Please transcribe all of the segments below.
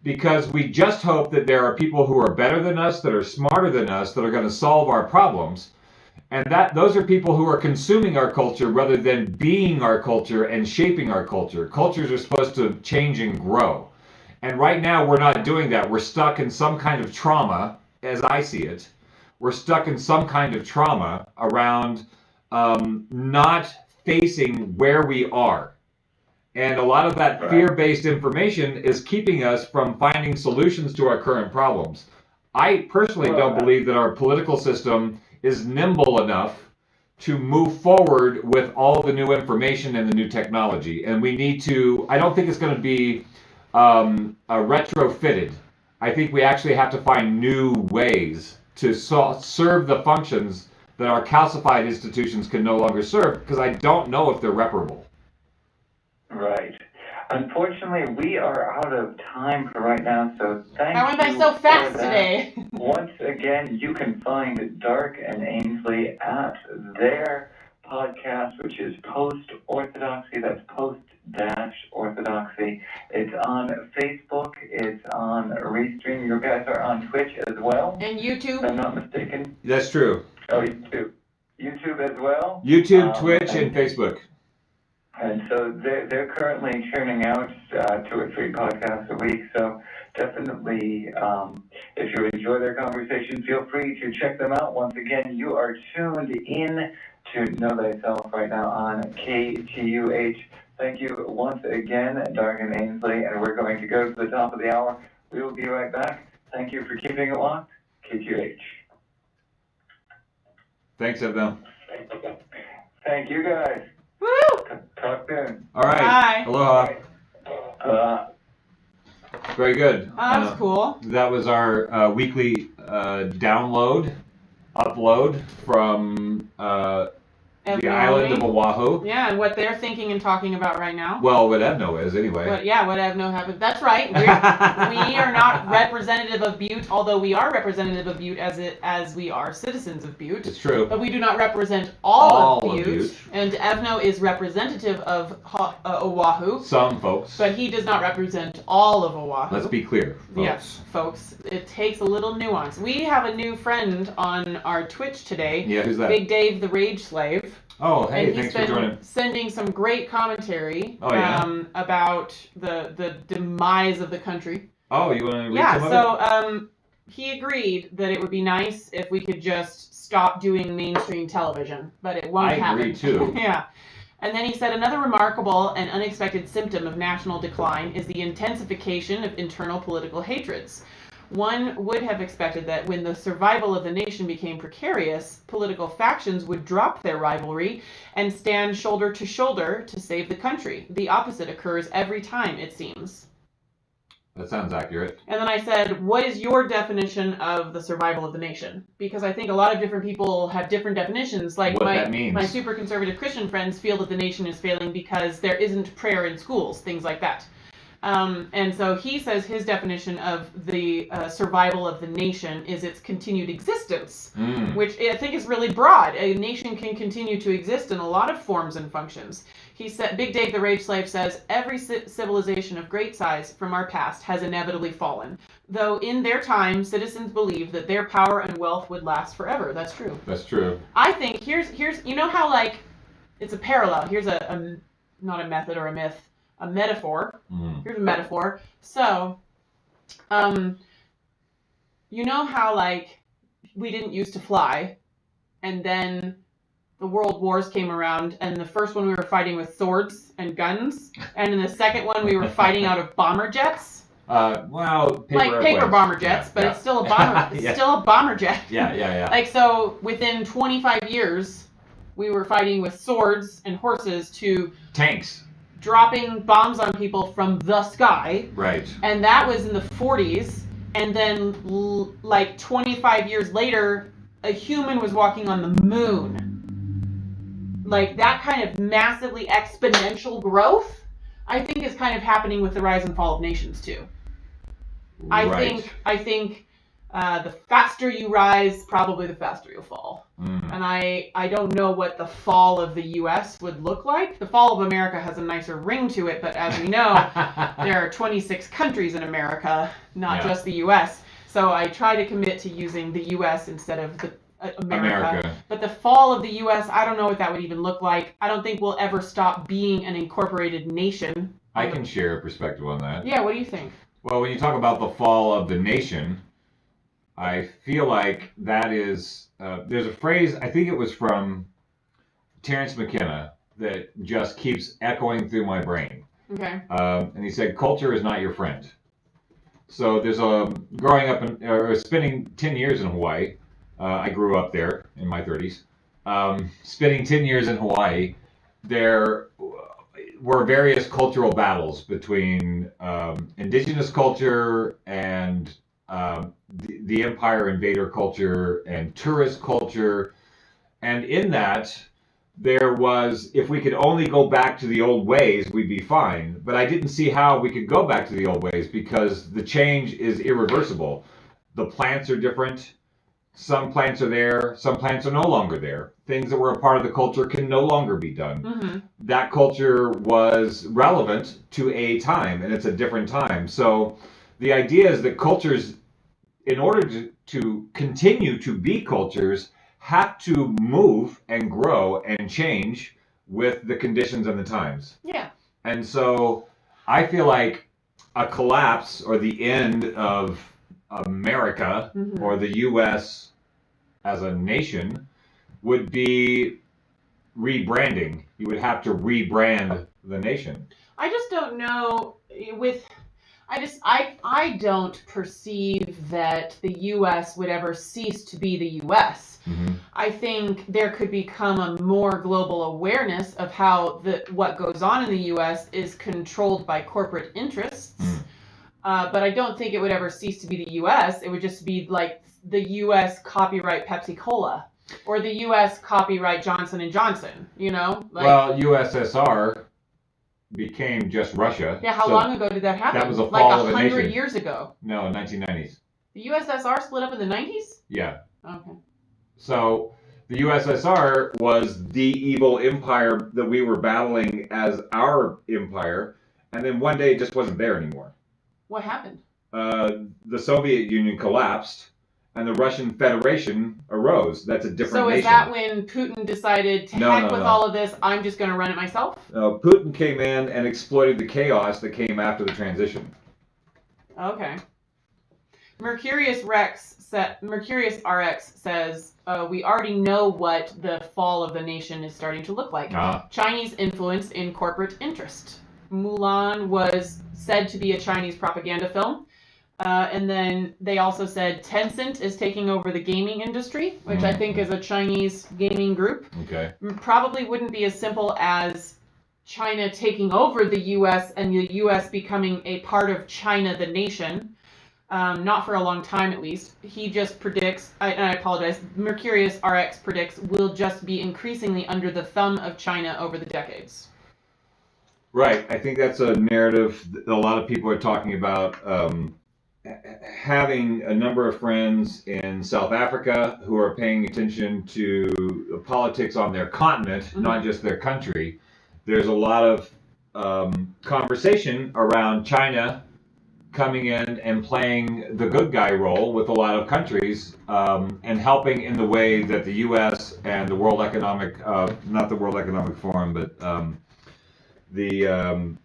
because we just hope that there are people who are better than us, that are smarter than us, that are going to solve our problems. And that those are people who are consuming our culture rather than being our culture and shaping our culture. Cultures are supposed to change and grow. And right now we're not doing that. We're stuck in some kind of trauma, as I see it. We're stuck in some kind of trauma around not facing where we are. And a lot of that fear-based information is keeping us from finding solutions to our current problems. I personally don't believe that our political system is nimble enough to move forward with all the new information and the new technology. And we need to, I don't think it's going to be retrofitted. I think we actually have to find new ways to serve the functions that our calcified institutions can no longer serve, because I don't know if they're reparable. Right. Unfortunately, we are out of time for right now, so thank you. I went by so fast today. Once again, you can find Dark and Ainsley at their podcast, which is Post-Orthodoxy. That's Post-Orthodoxy. It's on Facebook. It's on Restream. You guys are on Twitch as well. And YouTube. If I'm not mistaken. That's true. Oh, YouTube. YouTube as well. YouTube, Twitch, and Facebook. And so they're currently churning out 2 or 3 podcasts a week. So definitely, if you enjoy their conversation, feel free to check them out. Once again, you are tuned in to Know Thyself right now on KTUH. Thank you once again, Dark and Ainsley. And we're going to go to the top of the hour. We will be right back. Thank you for keeping it locked. KTUH. Thanks, Evno. Thank you, guys. Woo! Talk soon. All right. Bye. Aloha. Very good. That was cool. That was our weekly upload from the island of Oahu. Yeah, and what they're thinking and talking about right now. Well, what Evno is, anyway. What Evno happened. That's right. We are not representative of Butte, although we are representative of Butte as we are citizens of Butte. It's true. But we do not represent all of Butte. Butte. And Evno is representative of Oahu. Some folks. But he does not represent all of Oahu. Let's be clear, folks. Yes, folks. It takes a little nuance. We have a new friend on our Twitch today. Yeah, who's that? Big Dave, the Rage Slave. Oh, hey, and thanks for joining. Sending some great commentary about the demise of the country. Oh, you want to read some of so he agreed that it would be nice if we could just stop doing mainstream television, but it won't happen. I agree, too. Yeah. And then he said another remarkable and unexpected symptom of national decline is the intensification of internal political hatreds. One would have expected that when the survival of the nation became precarious, political factions would drop their rivalry and stand shoulder to shoulder to save the country. The opposite occurs every time, it seems. That sounds accurate. And then I said, what is your definition of the survival of the nation? Because I think a lot of different people have different definitions. Like my super conservative Christian friends feel that the nation is failing because there isn't prayer in schools, things like that. And so he says his definition of the survival of the nation is its continued existence, which I think is really broad. A nation can continue to exist in a lot of forms and functions. He said, Big Dave the Rage Slave says, every civilization of great size from our past has inevitably fallen, though in their time, citizens believed that their power and wealth would last forever. That's true. That's true. I think here's you know how like it's a parallel. Here's a not a method or a myth. A metaphor. Here's a metaphor. So, you know how, like, we didn't used to fly, and then the world wars came around, and the first one we were fighting with swords and guns, and in the second one we were fighting out of bomber jets? Paper bomber jets, but it's still a bomber. It's still a bomber jet. Yeah. Like, so within 25 years, we were fighting with swords and horses to tanks. Dropping bombs on people from the sky. Right. And that was in the 40s. And then, like, 25 years later, a human was walking on the moon. Like, that kind of massively exponential growth, I think, is kind of happening with the rise and fall of nations, too. Right. I think The faster you rise, probably the faster you'll fall. Mm. And I don't know what the fall of the U.S. would look like. The fall of America has a nicer ring to it, but as we know, there are 26 countries in America, not just the U.S. So I try to commit to using the U.S. instead of the America. But the fall of the U.S., I don't know what that would even look like. I don't think we'll ever stop being an incorporated nation. I can share a perspective on that. Yeah, what do you think? Well, when you talk about the fall of the nation, I feel like that is, there's a phrase, I think it was from Terence McKenna, that just keeps echoing through my brain. Okay. And he said, culture is not your friend. So there's growing up or spending 10 years in Hawaii. I grew up there in my 30s. Spending 10 years in Hawaii, there were various cultural battles between indigenous culture and the empire invader culture and tourist culture. And in that, there was, if we could only go back to the old ways, we'd be fine. But I didn't see how we could go back to the old ways because the change is irreversible. The plants are different. Some plants are there. Some plants are no longer there. Things that were a part of the culture can no longer be done. Mm-hmm. That culture was relevant to a time, and it's a different time. So the idea is that cultures, in order to continue to be cultures, have to move and grow and change with the conditions and the times. Yeah. And so I feel like a collapse or the end of America or the U.S. as a nation would be rebranding. You would have to rebrand the nation. I just don't know I don't perceive that the U.S. would ever cease to be the U.S. Mm-hmm. I think there could become a more global awareness of how what goes on in the U.S. is controlled by corporate interests. But I don't think it would ever cease to be the U.S. It would just be like the U.S. copyright Pepsi Cola or the U.S. copyright Johnson & Johnson, you know? Well, USSR became just Russia. Yeah, how long ago did that happen? That was a fall of a nation. Like 100 years ago. No, 1990s. The USSR split up in the 90s? Yeah. Okay. So the USSR was the evil empire that we were battling as our empire, and then one day it just wasn't there anymore. What happened? The Soviet Union collapsed, and the Russian Federation arose. That's a different nation. So is that when Putin decided to heck with all of this, I'm just going to run it myself? Putin came in and exploited the chaos that came after the transition. Okay. Mercurius RX says, we already know what the fall of the nation is starting to look like. Chinese influence in corporate interest. Mulan was said to be a Chinese propaganda film. And then they also said Tencent is taking over the gaming industry, which I think is a Chinese gaming group. Okay. Probably wouldn't be as simple as China taking over the U.S. and the U.S. becoming a part of China, the nation. Not for a long time, at least. He just predicts, and I apologize, Mercurius RX predicts will just be increasingly under the thumb of China over the decades. Right. I think that's a narrative that a lot of people are talking about. Having a number of friends in South Africa who are paying attention to politics on their continent, not just their country. There's a lot of conversation around China coming in and playing the good guy role with a lot of countries and helping in the way that the U.S. and the World Economic, not the World Economic Forum, but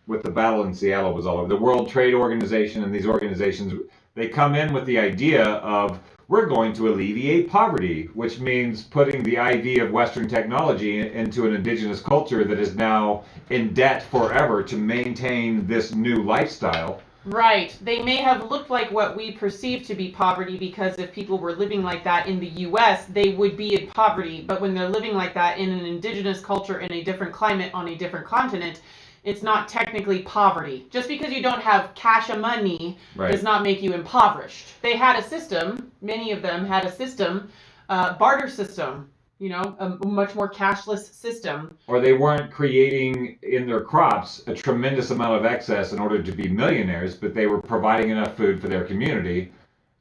with the battle in Seattle was all over. The World Trade Organization and these organizations, they come in with the idea of we're going to alleviate poverty, which means putting the IV of Western technology into an indigenous culture that is now in debt forever to maintain this new lifestyle. Right. They may have looked like what we perceive to be poverty because if people were living like that in the U.S., they would be in poverty. But when they're living like that in an indigenous culture in a different climate on a different continent, it's not technically poverty. Just because you don't have cash or money does not make you impoverished. They had a system, many of them had a system, barter system, you know, a much more cashless system. Or they weren't creating in their crops a tremendous amount of excess in order to be millionaires, but they were providing enough food for their community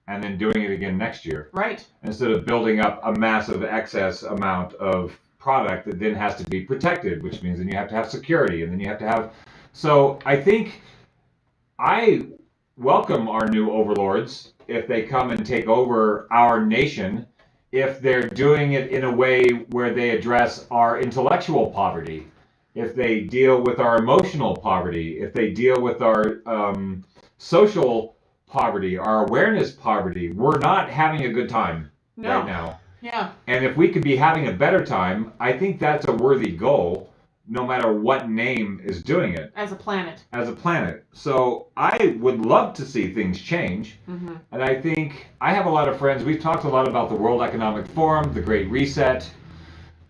and then doing it again next year. Right. Instead of building up a massive excess amount of product that then has to be protected, which means then you have to have security, and then you have to have... So I think I welcome our new overlords if they come and take over our nation, if they're doing it in a way where they address our intellectual poverty, if they deal with our emotional poverty, if they deal with our social poverty, our awareness poverty. We're not having a good time right now. Yeah. And if we could be having a better time, I think that's a worthy goal, no matter what name is doing it. As a planet. As a planet. So I would love to see things change. Mm-hmm. And I think I have a lot of friends. We've talked a lot about the World Economic Forum, the Great Reset,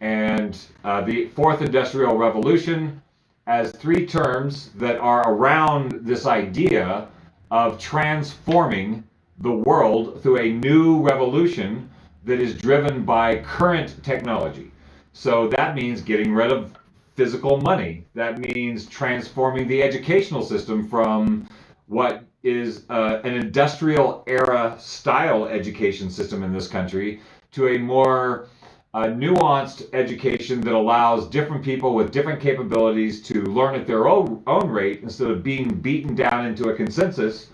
and the Fourth Industrial Revolution as three terms that are around this idea of transforming the world through a new revolution that is driven by current technology. So that means getting rid of physical money. That means transforming the educational system from what is an industrial era style education system in this country to a more nuanced education that allows different people with different capabilities to learn at their own rate instead of being beaten down into a consensus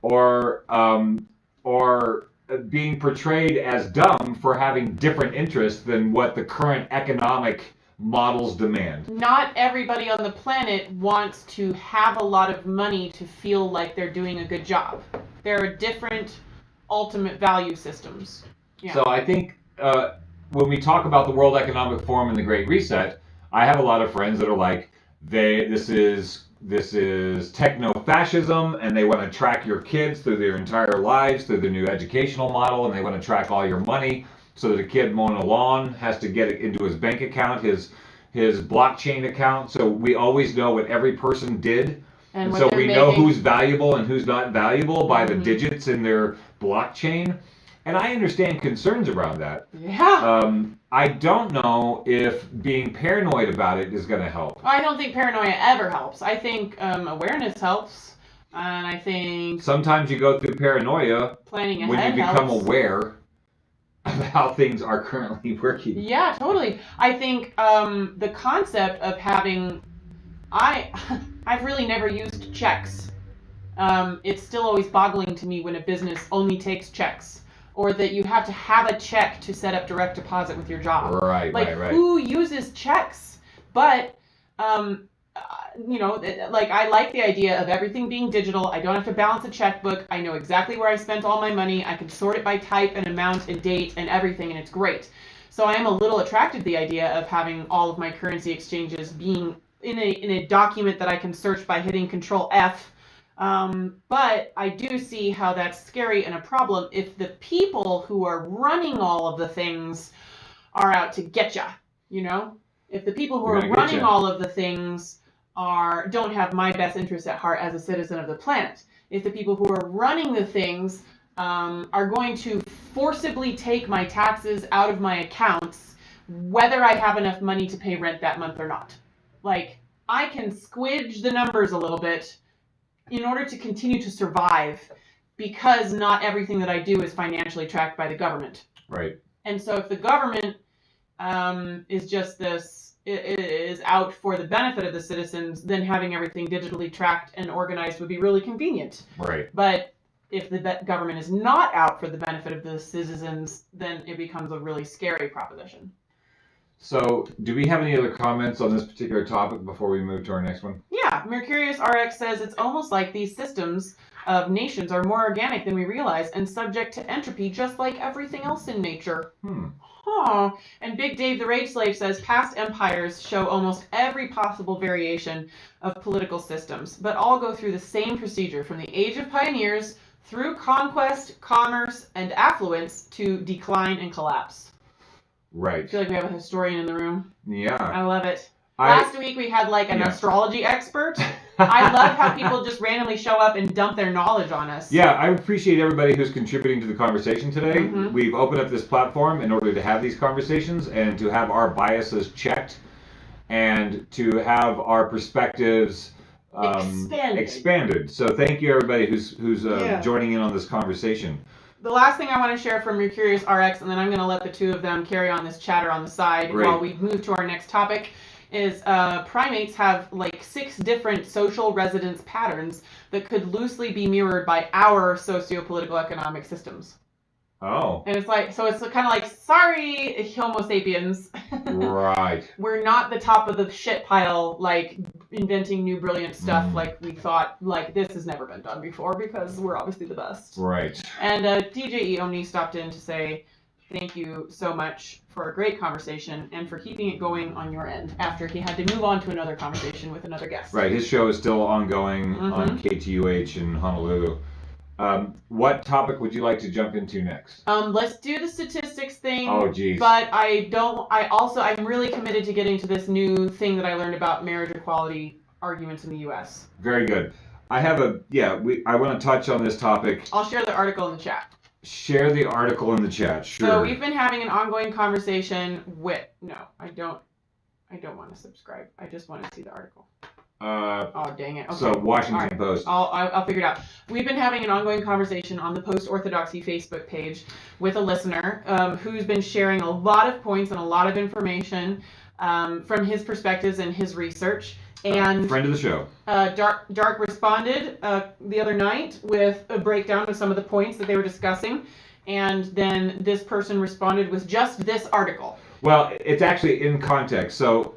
or being portrayed as dumb for having different interests than what the current economic models demand. Not everybody on the planet wants to have a lot of money to feel like they're doing a good job. There are different ultimate value systems. Yeah. So I think when we talk about the World Economic Forum and the Great Reset, I have a lot of friends that are like, this is techno-fascism, and they want to track your kids through their entire lives, through their new educational model, and they want to track all your money so that a kid mowing a lawn has to get it into his bank account, his blockchain account, so we always know what every person did. And so we know who's valuable and who's not valuable by the digits in their blockchain. And I understand concerns around that. Yeah. I don't know if being paranoid about it is going to help. I don't think paranoia ever helps. I think awareness helps. And I think... Sometimes you go through paranoia planning ahead when you become helps. aware of how things are currently working. Yeah, totally. I think the concept of having... I've really never used checks. It's still always boggling to me when a business only takes checks. Or that you have to have a check to set up direct deposit with your job. Right. Who uses checks? But, I like the idea of everything being digital. I don't have to balance a checkbook. I know exactly where I spent all my money. I can sort it by type and amount and date and everything, and it's great. So I am a little attracted to the idea of having all of my currency exchanges being in a document that I can search by hitting Control F. But I do see how that's scary and a problem if the people who are running all of the things are out to get ya, If the people who are running all of the things don't have my best interest at heart as a citizen of the planet. If the people who are running the things are going to forcibly take my taxes out of my accounts, whether I have enough money to pay rent that month or not. I can squidge the numbers a little bit in order to continue to survive, because not everything that I do is financially tracked by the government. Right. And so if the government is just is out for the benefit of the citizens, then having everything digitally tracked and organized would be really convenient. Right. But if the government is not out for the benefit of the citizens, then it becomes a really scary proposition. So, do we have any other comments on this particular topic before we move to our next one? Yeah, Mercurius RX says it's almost like these systems of nations are more organic than we realize and subject to entropy just like everything else in nature. Huh. And Big Dave the Rage Slave says past empires show almost every possible variation of political systems, but all go through the same procedure from the Age of Pioneers through conquest, commerce, and affluence to decline and collapse. Right. I feel like we have a historian in the room. Yeah. I love it. Last week we had an astrology expert. I love how people just randomly show up and dump their knowledge on us. Yeah, I appreciate everybody who's contributing to the conversation today. Mm-hmm. We've opened up this platform in order to have these conversations and to have our biases checked and to have our perspectives expanded. So thank you everybody who's joining in on this conversation. the last thing I want to share from Mercurius RX, and then I'm going to let the two of them carry on this chatter on the side while we move to our next topic, is primates have like 6 different social residence patterns that could loosely be mirrored by our socio-political economic systems. Oh. And it's like, so it's kind of like, sorry, Homo sapiens. Right. We're not the top of the shit pile, like inventing new brilliant stuff like we thought, like this has never been done before because we're obviously the best. Right. And DJE Omni stopped in to say, thank you so much for a great conversation and for keeping it going on your end after he had to move on to another conversation with another guest. Right. His show is still ongoing on KTUH in Honolulu. What topic would you like to jump into next? Let's do the statistics thing. Oh, geez. But I'm really committed to getting to this new thing that I learned about marriage equality arguments in the U.S. Very good. I want to touch on this topic. I'll share the article in the chat. Share the article in the chat, sure. So we've been having an ongoing conversation with, no, I don't want to subscribe. I just want to see the article. Oh, dang it. Okay. So Washington Post. I'll figure it out. We've been having an ongoing conversation on the Post-Orthodoxy Facebook page with a listener who's been sharing a lot of points and a lot of information from his perspectives and his research. And friend of the show. Dark responded the other night with a breakdown of some of the points that they were discussing. And then this person responded with just this article. Well, it's actually in context. So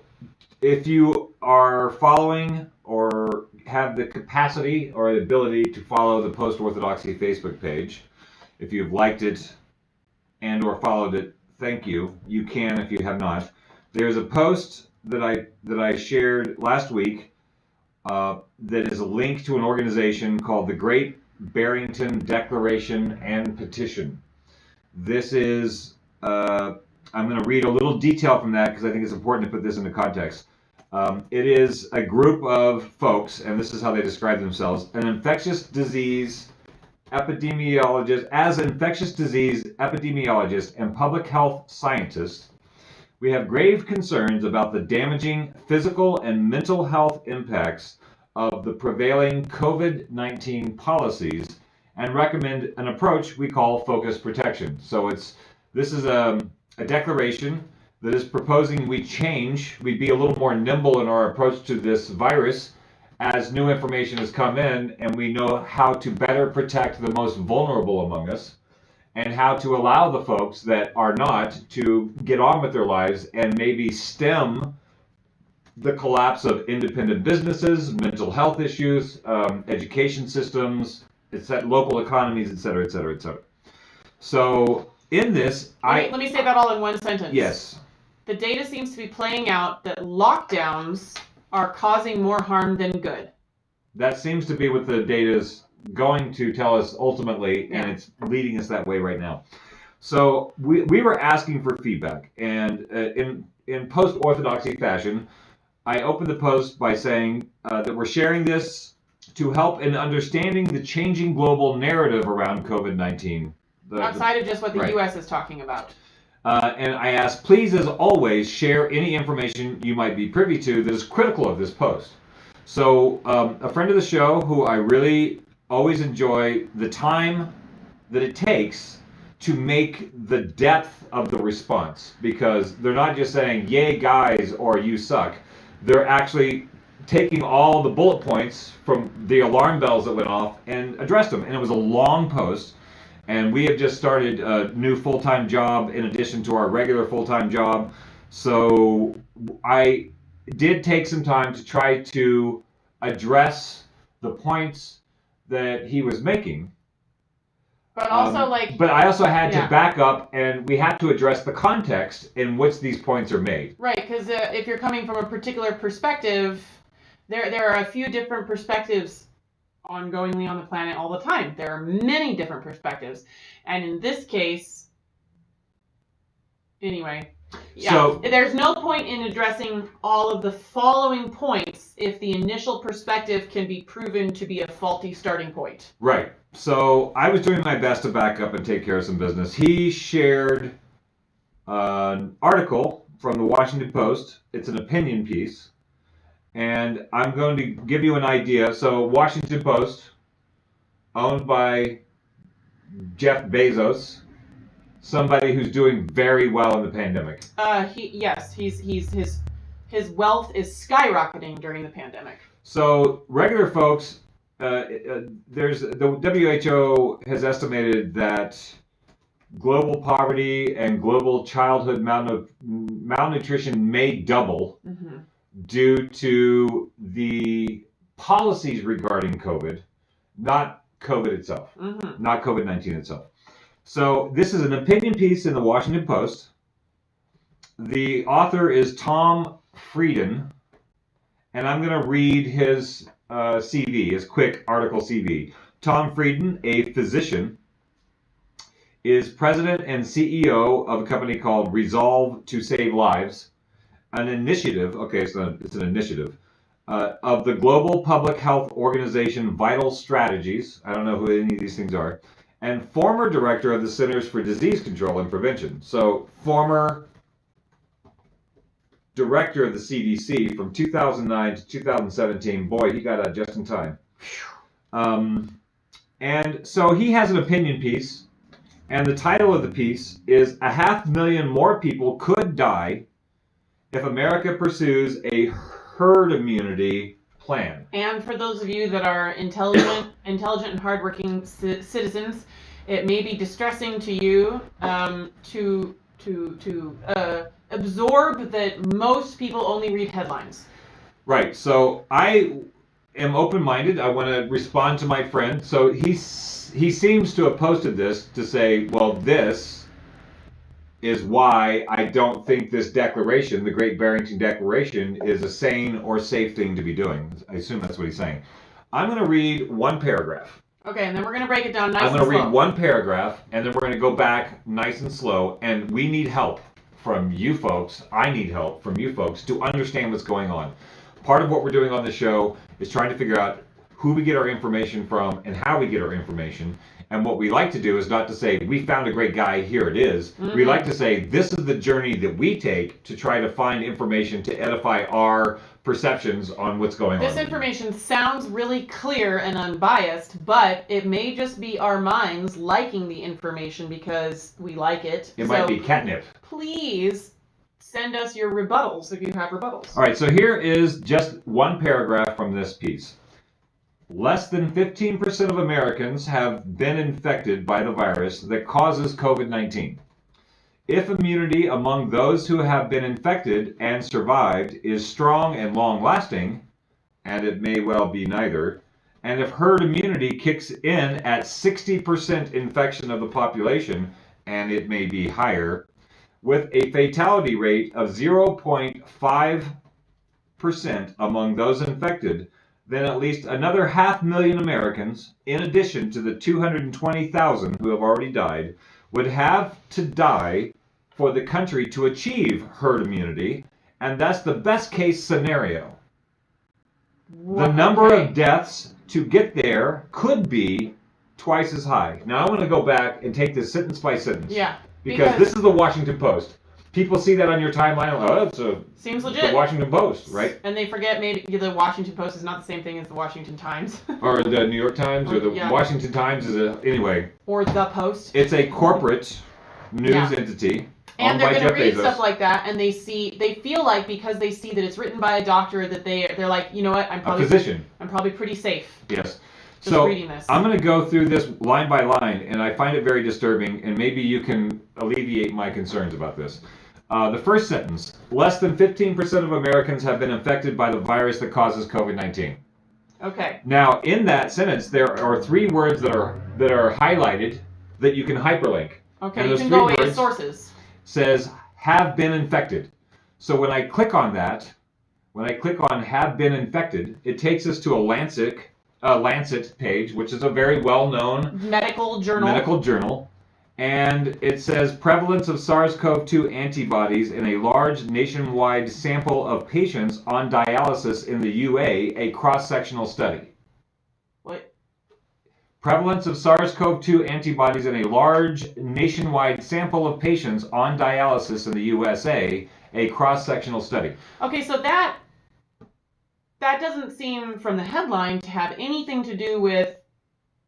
if you are following or have the capacity or the ability to follow the Post-Orthodoxy Facebook page, if you've liked it and or followed it, thank you. You can if you have not. There's a post that I shared last week that is a link to an organization called the Great Barrington Declaration and Petition. This is, I'm going to read a little detail from that because I think it's important to put this into context. It is a group of folks, and this is how they describe themselves, an infectious disease epidemiologist, and public health scientist. We have grave concerns about the damaging physical and mental health impacts of the prevailing COVID-19 policies and recommend an approach we call focused protection. So this is a declaration that is proposing we be a little more nimble in our approach to this virus as new information has come in and we know how to better protect the most vulnerable among us and how to allow the folks that are not to get on with their lives and maybe stem the collapse of independent businesses, mental health issues, education systems, local economies, et cetera, et cetera, et cetera. So in this, let me say that all in one sentence. Yes. The data seems to be playing out that lockdowns are causing more harm than good. That seems to be what the data is going to tell us ultimately, and it's leading us that way right now. So we were asking for feedback, and in post-orthodoxy fashion, I opened the post by saying that we're sharing this to help in understanding the changing global narrative around COVID-19. Outside of just what the U.S. is talking about. And I asked, please, as always, share any information you might be privy to that is critical of this post. So a friend of the show who I really always enjoy the time that it takes to make the depth of the response, because they're not just saying, yay, guys, or you suck. They're actually taking all the bullet points from the alarm bells that went off and addressed them. And it was a long post. And we have just started a new full-time job in addition to our regular full-time job. So I did take some time to try to address the points that he was making. But also, but I also had to back up, and we have to address the context in which these points are made. Right, because if you're coming from a particular perspective, there are a few different perspectives ongoingly on the planet all the time. There are many different perspectives. And in this case, anyway, so there's no point in addressing all of the following points if the initial perspective can be proven to be a faulty starting point. Right. So I was doing my best to back up and take care of some business. He shared an article from the Washington Post. It's an opinion piece. And I'm going to give you an idea. So Washington Post, owned by Jeff Bezos, somebody who's doing very well in the pandemic. His wealth is skyrocketing during the pandemic. So regular folks, there's the WHO has estimated that global poverty and global childhood malnutrition may double due to the policies regarding COVID, not COVID itself, not COVID-19 itself. So this is an opinion piece in the Washington Post. The author is Tom Frieden, and I'm going to read his CV, his quick article CV. Tom Frieden, a physician, is president and CEO of a company called Resolve to Save Lives, an initiative, it's an initiative, of the global public health organization Vital Strategies. I don't know who any of these things are. And former director of the Centers for Disease Control and Prevention. So former director of the CDC from 2009 to 2017. Boy, he got out just in time. And so he has an opinion piece, and the title of the piece is 500,000 more people could die if America pursues a herd immunity plan. And for those of you that are intelligent and hardworking citizens, it may be distressing to you to absorb that most people only read headlines. Right. So I am open-minded. I want to respond to my friend. So he seems to have posted this to say, well, this is why I don't think this declaration, the Great Barrington Declaration, is a sane or safe thing to be doing. I assume that's what he's saying. I'm going to read one paragraph. Okay, and then we're going to break it down nice and slow. I'm going to read one paragraph, and then we're going to go back nice and slow, and we need help from you folks. I need help from you folks to understand what's going on. Part of what we're doing on the show is trying to figure out who we get our information from and how we get our information. And what we like to do is not to say, we found a great guy, here it is. We like to say, this is the journey that we take to try to find information to edify our perceptions on what's going on. This information sounds really clear and unbiased, but it may just be our minds liking the information because we like it. It might be catnip. Please send us your rebuttals if you have rebuttals. All right, so here is just one paragraph from this piece. Less than 15% of Americans have been infected by the virus that causes COVID-19. If immunity among those who have been infected and survived is strong and long-lasting, and it may well be neither, and if herd immunity kicks in at 60% infection of the population, and it may be higher, with a fatality rate of 0.5% among those infected, then at least another 500,000 Americans, in addition to the 220,000 who have already died, would have to die for the country to achieve herd immunity, and that's the best case scenario. The number of deaths to get there could be twice as high. Now I want to go back and take this sentence by sentence. Yeah. Because this is the Washington Post. People see that on your timeline. Seems legit. The Washington Post, right? And they forget maybe the Washington Post is not the same thing as the Washington Times. Or the New York Times, or the Washington Times anyway. Or the Post. It's a corporate news entity. And they're going to read stuff like that, and they feel like because they see that it's written by a doctor that they're like, you know what, I'm probably pretty safe. Yes. Just reading this. I'm going to go through this line by line, and I find it very disturbing, and maybe you can alleviate my concerns about this. The first sentence, less than 15% of Americans have been infected by the virus that causes COVID-19. Okay. Now, in that sentence, there are three words that are highlighted that you can hyperlink. Okay, and you can go away to sources. Says, have been infected. So when I click on that, when I click on have been infected, it takes us to a Lancet page, which is a very well-known medical journal. And it says prevalence of SARS-CoV-2 antibodies in a large nationwide sample of patients on dialysis in the UA, a cross-sectional study. What? Prevalence of SARS-CoV-2 antibodies in a large nationwide sample of patients on dialysis in the USA, a cross-sectional study. Okay, so that doesn't seem from the headline to have anything to do with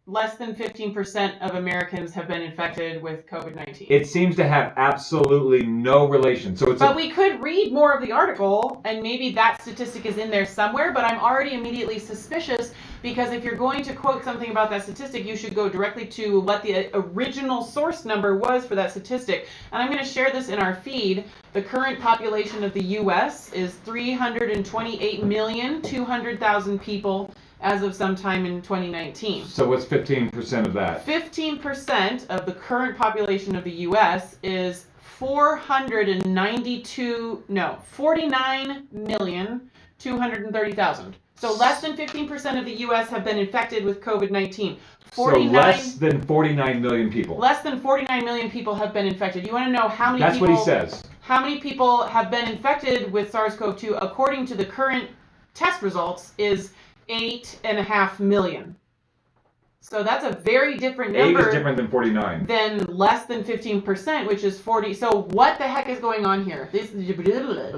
less than 15% of Americans have been infected with COVID-19. It seems to have absolutely no relation. But we could read more of the article, and maybe that statistic is in there somewhere, but I'm already immediately suspicious, because if you're going to quote something about that statistic, you should go directly to what the original source number was for that statistic. And I'm going to share this in our feed. The current population of the U.S. is 328,200,000 people as of sometime in 2019. So what's 15% of that? 15% of the current population of the U.S. is 49,230,000. So less than 15% of the U.S. have been infected with COVID-19. So less than 49 million people. Less than 49 million people have been infected. You want to know how many people... That's what he says. How many people have been infected with SARS-CoV-2 according to the current test results is 8.5 million. So that's a very different number. 8 is different than 49. Than less than 15%, which is 40. So what the heck is going on here?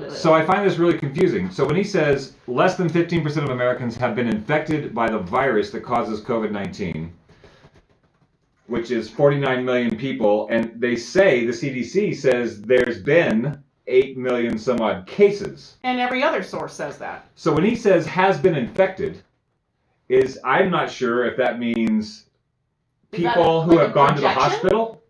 So I find this really confusing. So when he says less than 15% of Americans have been infected by the virus that causes COVID-19, which is 49 million people, and they say, the CDC says there's been 8 million some odd cases. And every other source says that. So when he says has been infected, I'm not sure if that means people who have gone to the hospital,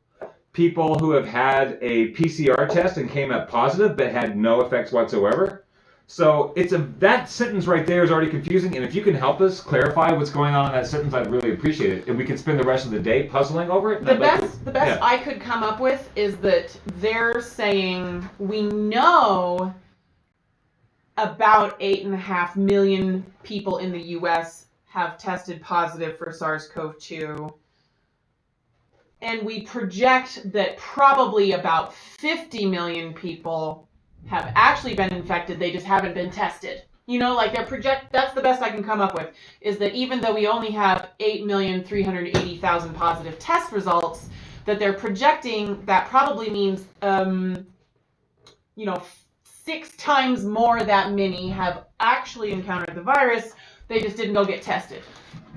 people who have had a PCR test and came up positive but had no effects whatsoever. So that sentence right there is already confusing, and if you can help us clarify what's going on in that sentence, I'd really appreciate it. And we can spend the rest of the day puzzling over it. The best I could come up with is that they're saying we know about 8.5 million people in the U.S. have tested positive for SARS-CoV-2. And we project that probably about 50 million people have actually been infected, they just haven't been tested. You know, like that's the best I can come up with, is that even though we only have 8,380,000 positive test results, that they're projecting that probably means, 6 times more that many have actually encountered the virus, they just didn't go get tested.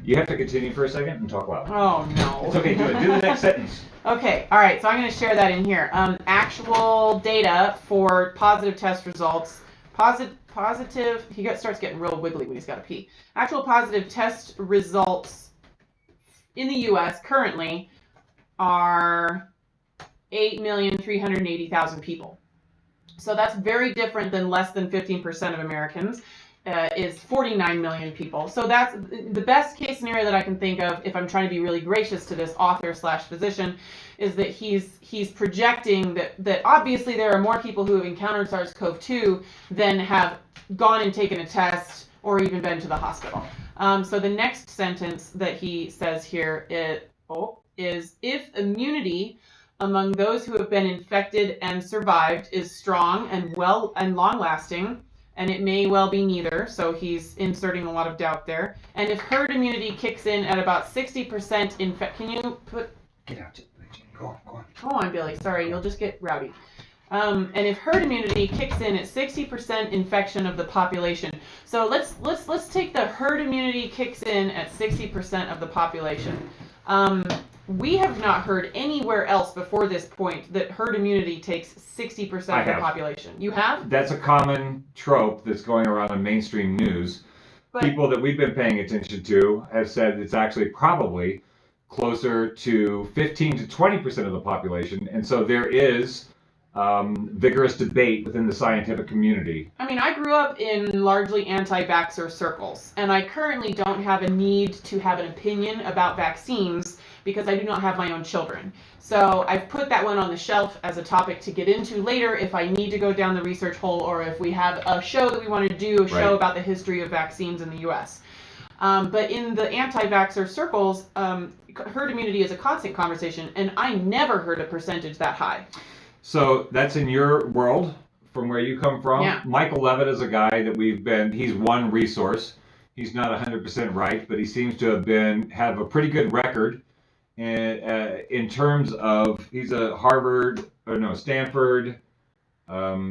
You have to continue for a second and talk loud. Oh, no. It's okay, do it. Do the next sentence. Okay, all right, so I'm going to share that in here. Actual data for positive test results. Positive, starts getting real wiggly when he's got to pee. Actual positive test results in the U.S. currently are 8,380,000 people. So that's very different than less than 15% of Americans. Is 49 million people. So that's the best case scenario that I can think of, if I'm trying to be really gracious to this author/physician, is that he's projecting that obviously there are more people who have encountered SARS-CoV-2 than have gone and taken a test or even been to the hospital. So the next sentence that he says here is if immunity among those who have been infected and survived is strong and long-lasting, and it may well be neither, so he's inserting a lot of doubt there. And if herd immunity kicks in at about 60% can you put... Get out. Go on. Go on, Billy. Sorry, you'll just get rowdy. And if herd immunity kicks in at 60% infection of the population. So let's take the herd immunity kicks in at 60% of the population. We have not heard anywhere else before this point that herd immunity takes 60% of the population. You have? That's a common trope that's going around in mainstream news. But people that we've been paying attention to have said it's actually probably closer to 15 to 20% of the population. And so there is vigorous debate within the scientific community. I mean, I grew up in largely anti-vaxxer circles, and I currently don't have a need to have an opinion about vaccines because I do not have my own children. So I've put that one on the shelf as a topic to get into later if I need to go down the research hole, or if we have a show that we want to do, a show about the history of vaccines in the U.S. But in the anti-vaxxer circles, herd immunity is a constant conversation, and I never heard a percentage that high. So that's in your world, from where you come from. Yeah. Michael Levitt is a guy that he's one resource. He's not 100% right, but he seems to have a pretty good record in terms of, he's a Stanford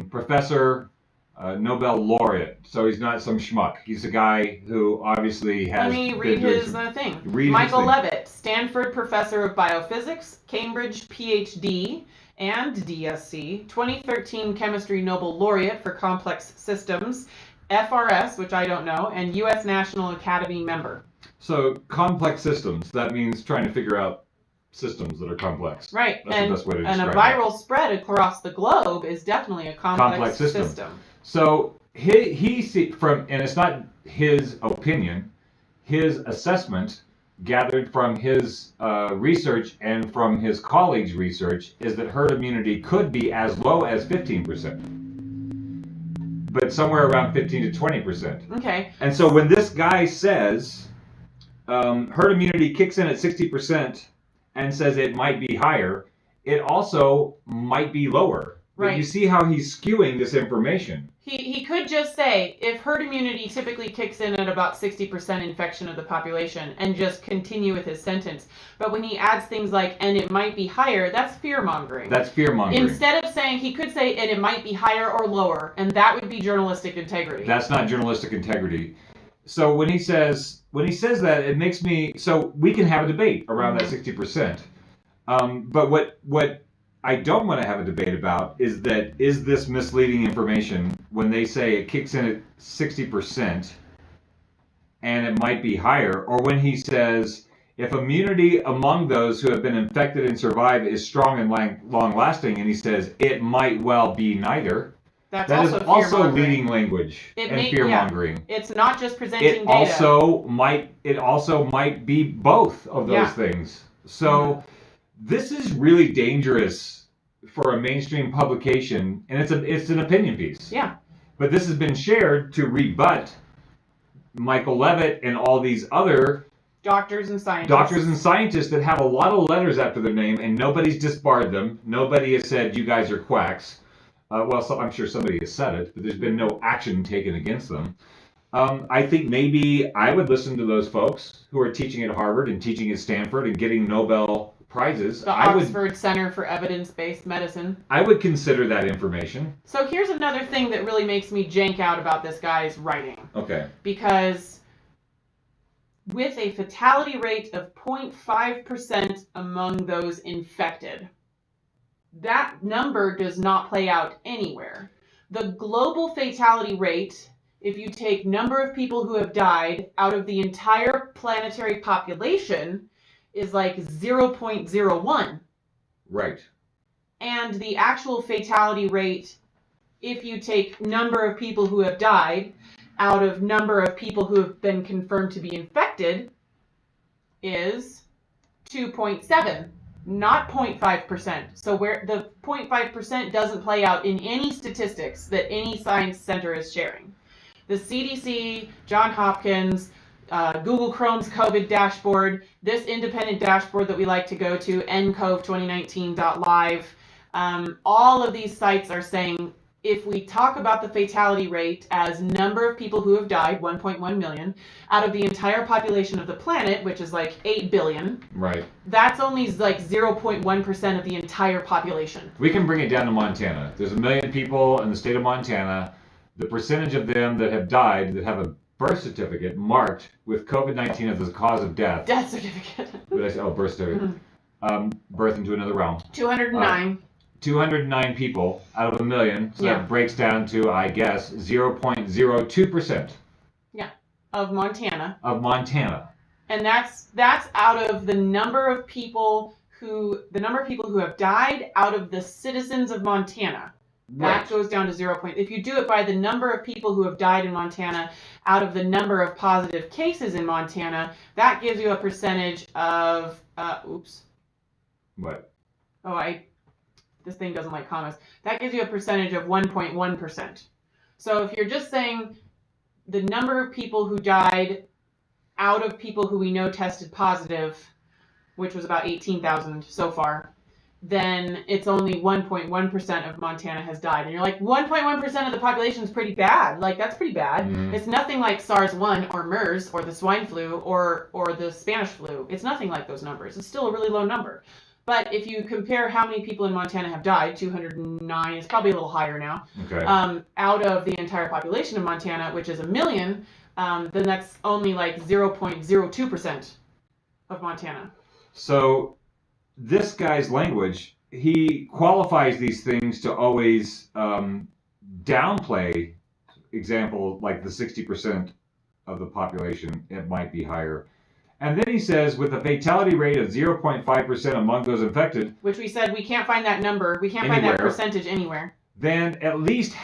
professor Nobel laureate. So he's not some schmuck. He's a guy who obviously has. Let me read his thing. Michael Levitt, Stanford professor of biophysics, Cambridge PhD and DSc, 2013 chemistry Nobel laureate for complex systems, FRS, which I don't know, and U.S. National Academy member. So complex systems, that means trying to figure out systems that are complex. Right. That's the best way to describe it. And a viral spread across the globe is definitely a complex system. So he from, and it's not his opinion, his assessment gathered from his research and from his colleagues' research is that herd immunity could be as low as 15%. But somewhere around 15 to 20%. Okay. And so when this guy says herd immunity kicks in at 60% and says it might be higher, it also might be lower. Right. But you see how he's skewing this information. He could just say, if herd immunity typically kicks in at about 60% infection of the population, and just continue with his sentence. But when he adds things like, and it might be higher, that's fear-mongering. That's fear-mongering. Instead of saying, he could say, and it might be higher or lower, and that would be journalistic integrity. That's not journalistic integrity. So when he says that, it makes me, so we can have a debate around that 60%. But what I don't want to have a debate about is this misleading information when they say it kicks in at 60% and it might be higher, or when he says if immunity among those who have been infected and survive is strong and long-lasting, and he says it might well be neither. That is also leading language and fear-mongering. Yeah. It's not just presenting data. It also might be both of those things. So this is really dangerous for a mainstream publication, and it's an opinion piece. Yeah. But this has been shared to rebut Michael Levitt and all these other doctors and scientists that have a lot of letters after their name, and nobody's disbarred them. Nobody has said you guys are quacks. I'm sure somebody has said it, but there's been no action taken against them. I think maybe I would listen to those folks who are teaching at Harvard and teaching at Stanford and getting Nobel prizes. The Oxford Center for Evidence-Based Medicine. I would consider that information. So here's another thing that really makes me jank out about this guy's writing. Okay. Because with a fatality rate of 0.5% among those infected, that number does not play out anywhere. The global fatality rate, if you take number of people who have died out of the entire planetary population, is like 0.01. Right. And the actual fatality rate, if you take number of people who have died out of number of people who have been confirmed to be infected, is 2.7, not 0.5%. So where the 0.5% doesn't play out in any statistics that any science center is sharing. The CDC, Johns Hopkins, Google Chrome's COVID dashboard, this independent dashboard that we like to go to, ncov2019.live, all of these sites are saying if we talk about the fatality rate as number of people who have died, 1.1 million, out of the entire population of the planet, which is like 8 billion, right? That's only like 0.1% of the entire population. We can bring it down to Montana. There's 1 million people in the state of Montana. The percentage of them that have died that have a birth certificate marked with COVID-19 as the cause of death. Death certificate. What did I say? Oh, birth certificate. Birth into another realm. 209. 209 people out of 1 million. So that breaks down to, I guess, 0.02%. Yeah, of Montana. Of Montana. And that's out of the number of people who have died out of the citizens of Montana. That goes down to 0. If you do it by the number of people who have died in Montana out of the number of positive cases in Montana, that gives you a percentage of, What? This thing doesn't like commas. That gives you a percentage of 1.1%. So if you're just saying the number of people who died out of people who we know tested positive, which was about 18,000 so far, then it's only 1.1% of Montana has died. And you're like, 1.1% of the population is pretty bad. Like, that's pretty bad. It's nothing like SARS-1 or MERS or the swine flu or the Spanish flu. It's nothing like those numbers. It's still a really low number. But if you compare how many people in Montana have died, 209, it's probably a little higher now, okay. Out of the entire population of Montana, which is 1 million, then that's only like 0.02% of Montana. So this guy's language, he qualifies these things to always downplay, example, like the 60% of the population, it might be higher. And then he says, with a fatality rate of 0.5% among those infected, which we said we can't find that number, we can't anywhere, find that percentage anywhere. Then at least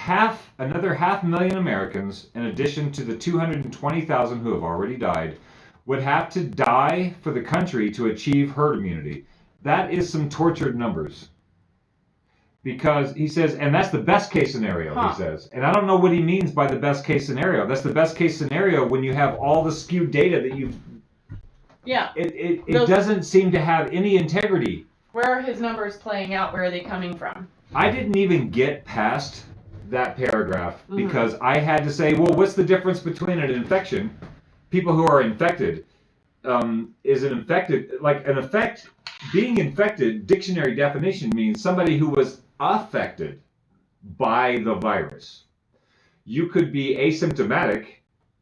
another 500,000 Americans, in addition to the 220,000 who have already died, would have to die for the country to achieve herd immunity. That is some tortured numbers. Because he says, and that's the best case scenario, he says. And I don't know what he means by the best case scenario. That's the best case scenario when you have all the skewed data that you've... Yeah. It doesn't seem to have any integrity. Where are his numbers playing out? Where are they coming from? I didn't even get past that paragraph because I had to say, well, what's the difference between an infection? People who are infected, is an infected, like an effect, being infected, dictionary definition means somebody who was affected by the virus. You could be asymptomatic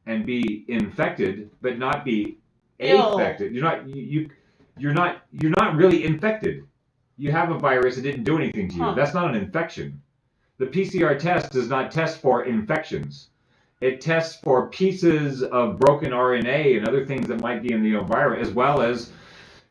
and be infected, but not be affected. You're not really infected. You have a virus, it didn't do anything to you. That's not an infection. The PCR test does not test for infections. It tests for pieces of broken RNA and other things that might be in the virus, as well as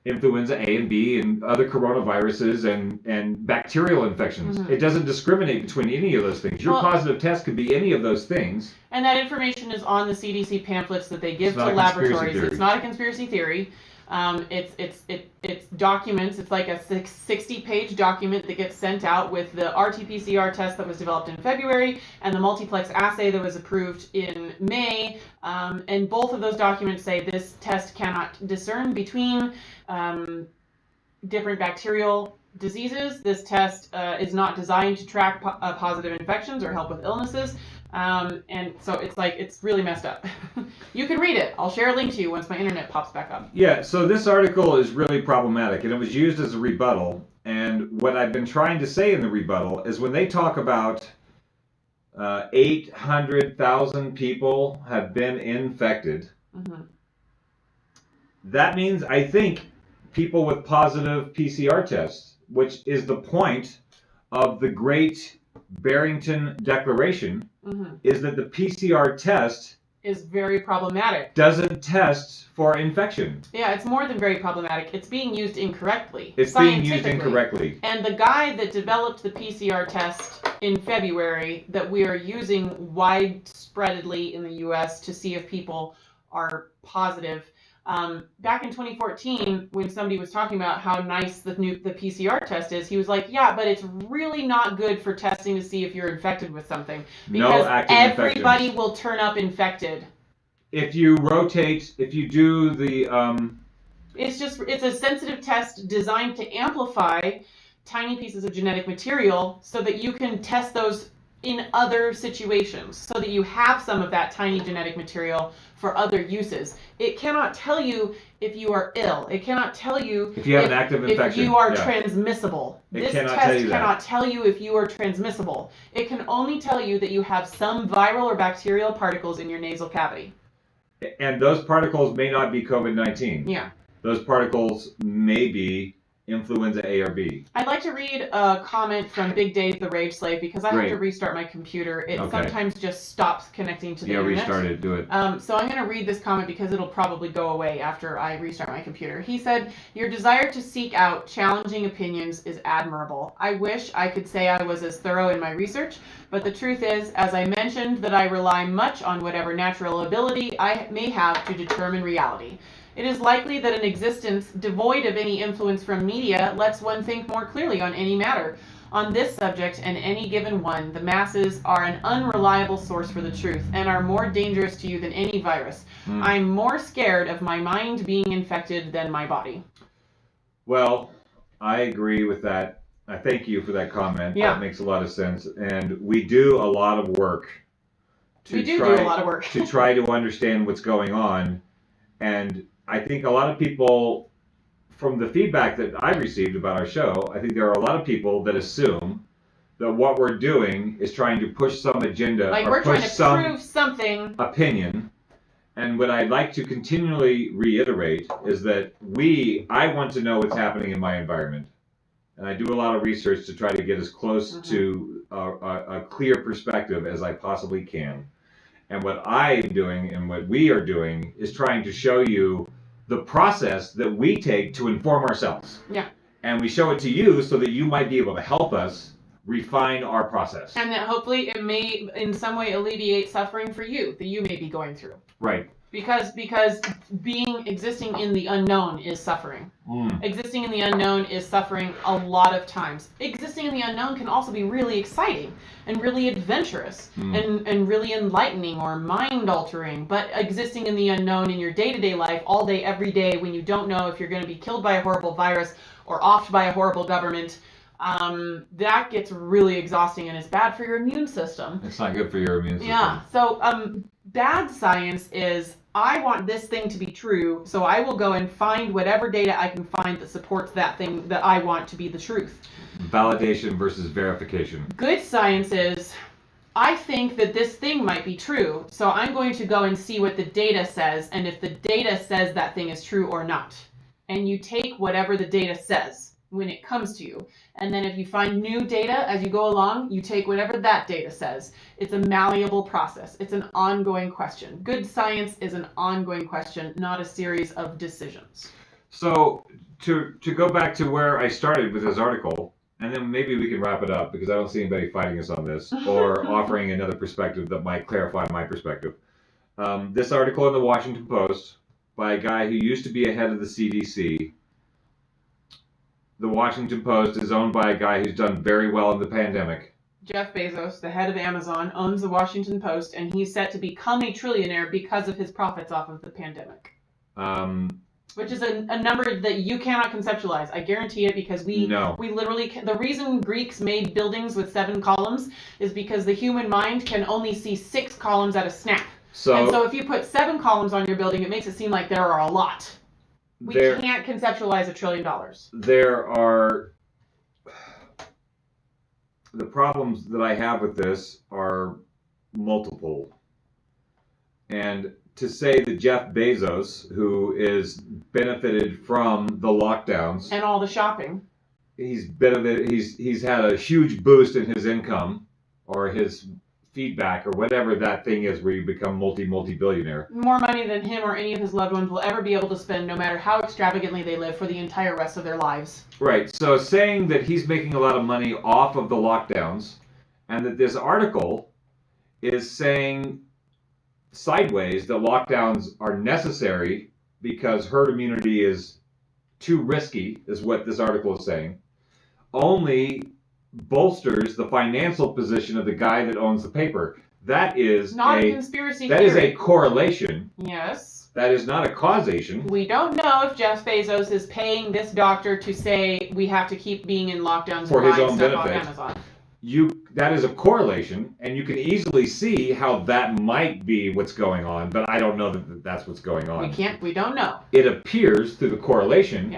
influenza A and B and other coronaviruses and bacterial infections. It doesn't discriminate between any of those things. Your positive test could be any of those things. And that information is on the CDC pamphlets that they give to laboratories. It's not a conspiracy theory. It's documents. It's like a 60-page document that gets sent out with the RT-PCR test that was developed in February and the multiplex assay that was approved in May. And both of those documents say this test cannot discern between different bacterial diseases. This test is not designed to track positive infections or help with illnesses. And so it's really messed up. You can read it. I'll share a link to you once my internet pops back up. Yeah, so this article is really problematic, and it was used as a rebuttal. And what I've been trying to say in the rebuttal is when they talk about 800,000 people have been infected, that means, I think, people with positive PCR tests, which is the point of the Great Barrington Declaration, is that the PCR test is very problematic. Doesn't test for infection. Yeah, it's more than very problematic. It's being used incorrectly. It's being used incorrectly. And the guy that developed the PCR test in February that we are using widespreadly in the U.S. to see if people are positive, back in 2014, when somebody was talking about how nice the PCR test is, he was like, yeah, but it's really not good for testing to see if you're infected with something. Because everybody will turn up infected. If you do the... It's a sensitive test designed to amplify tiny pieces of genetic material so that you can test those in other situations, so that you have some of that tiny genetic material for other uses. It cannot tell you if you are ill. It cannot tell you if you have an active infection. If you are transmissible. This test cannot tell you if you are transmissible. It can only tell you that you have some viral or bacterial particles in your nasal cavity. And those particles may not be COVID-19. Yeah. Those particles may be influenza A or B. I'd like to read a comment from Big Dave the Rage Slave because I have to restart my computer. It sometimes just stops connecting to the internet. Yeah, restart it. Do it. So I'm going to read this comment because it'll probably go away after I restart my computer. He said, "Your desire to seek out challenging opinions is admirable. I wish I could say I was as thorough in my research, but the truth is, as I mentioned, that I rely much on whatever natural ability I may have to determine reality. It is likely that an existence devoid of any influence from media lets one think more clearly on any matter. On this subject and any given one, the masses are an unreliable source for the truth and are more dangerous to you than any virus. I'm more scared of my mind being infected than my body." Well, I agree with that. I thank you for that comment. Yeah. That makes a lot of sense. And we do a lot of work to try to understand what's going on. And I think a lot of people from the feedback that I've received about our show, I think there are a lot of people that assume that what we're doing is trying to push some agenda like or we're push trying to some prove something opinion. And what I'd like to continually reiterate is that I want to know what's happening in my environment. And I do a lot of research to try to get as close to a clear perspective as I possibly can. And what I am doing and what we are doing is trying to show you the process that we take to inform ourselves. Yeah. And we show it to you so that you might be able to help us refine our process. And that hopefully it may in some way alleviate suffering for you that you may be going through. Right. Because existing in the unknown is suffering. Existing in the unknown is suffering a lot of times. Existing in the unknown can also be really exciting and really adventurous and really enlightening or mind altering. But existing in the unknown in your day-to-day life, all day, every day, when you don't know if you're going to be killed by a horrible virus or offed by a horrible government, that gets really exhausting and it's bad for your immune system. It's not good for your immune system. Yeah. So bad science is, I want this thing to be true, so I will go and find whatever data I can find that supports that thing that I want to be the truth. Validation versus verification. Good science is, I think that this thing might be true, so I'm going to go and see what the data says, and if the data says that thing is true or not. And you take whatever the data says when it comes to you. And then if you find new data as you go along, you take whatever that data says. It's a malleable process. It's an ongoing question. Good science is an ongoing question, not a series of decisions. So to go back to where I started with this article, and then maybe we can wrap it up because I don't see anybody fighting us on this or offering another perspective that might clarify my perspective. This article in the Washington Post by a guy who used to be a head of the CDC. The Washington Post is owned by a guy who's done very well in the pandemic. Jeff Bezos, the head of Amazon, owns the Washington Post, and he's set to become a trillionaire because of his profits off of the pandemic. Which is a number that you cannot conceptualize. I guarantee it, because we literally the reason Greeks made buildings with 7 columns is because the human mind can only see 6 columns at a snap. So if you put 7 columns on your building, it makes it seem like there are a lot. We can't conceptualize $1 trillion. There are the problems that I have with this are multiple. And to say that Jeff Bezos, who is benefited from the lockdowns and all the shopping, he's had a huge boost in his income or his feedback or whatever that thing is where you become multi-billionaire. More money than him or any of his loved ones will ever be able to spend, no matter how extravagantly they live, for the entire rest of their lives. Right. So saying that he's making a lot of money off of the lockdowns, and that this article is saying sideways that lockdowns are necessary because herd immunity is too risky, is what this article is saying, only bolsters the financial position of the guy that owns the paper. That is not a conspiracy theory. That is a correlation. Yes. That is not a causation. We don't know if Jeff Bezos is paying this doctor to say we have to keep being in lockdowns for and his own stuff benefit. on Amazon. That is a correlation, and you can easily see how that might be what's going on, but I don't know that that's what's going on. We don't know. It appears through the correlation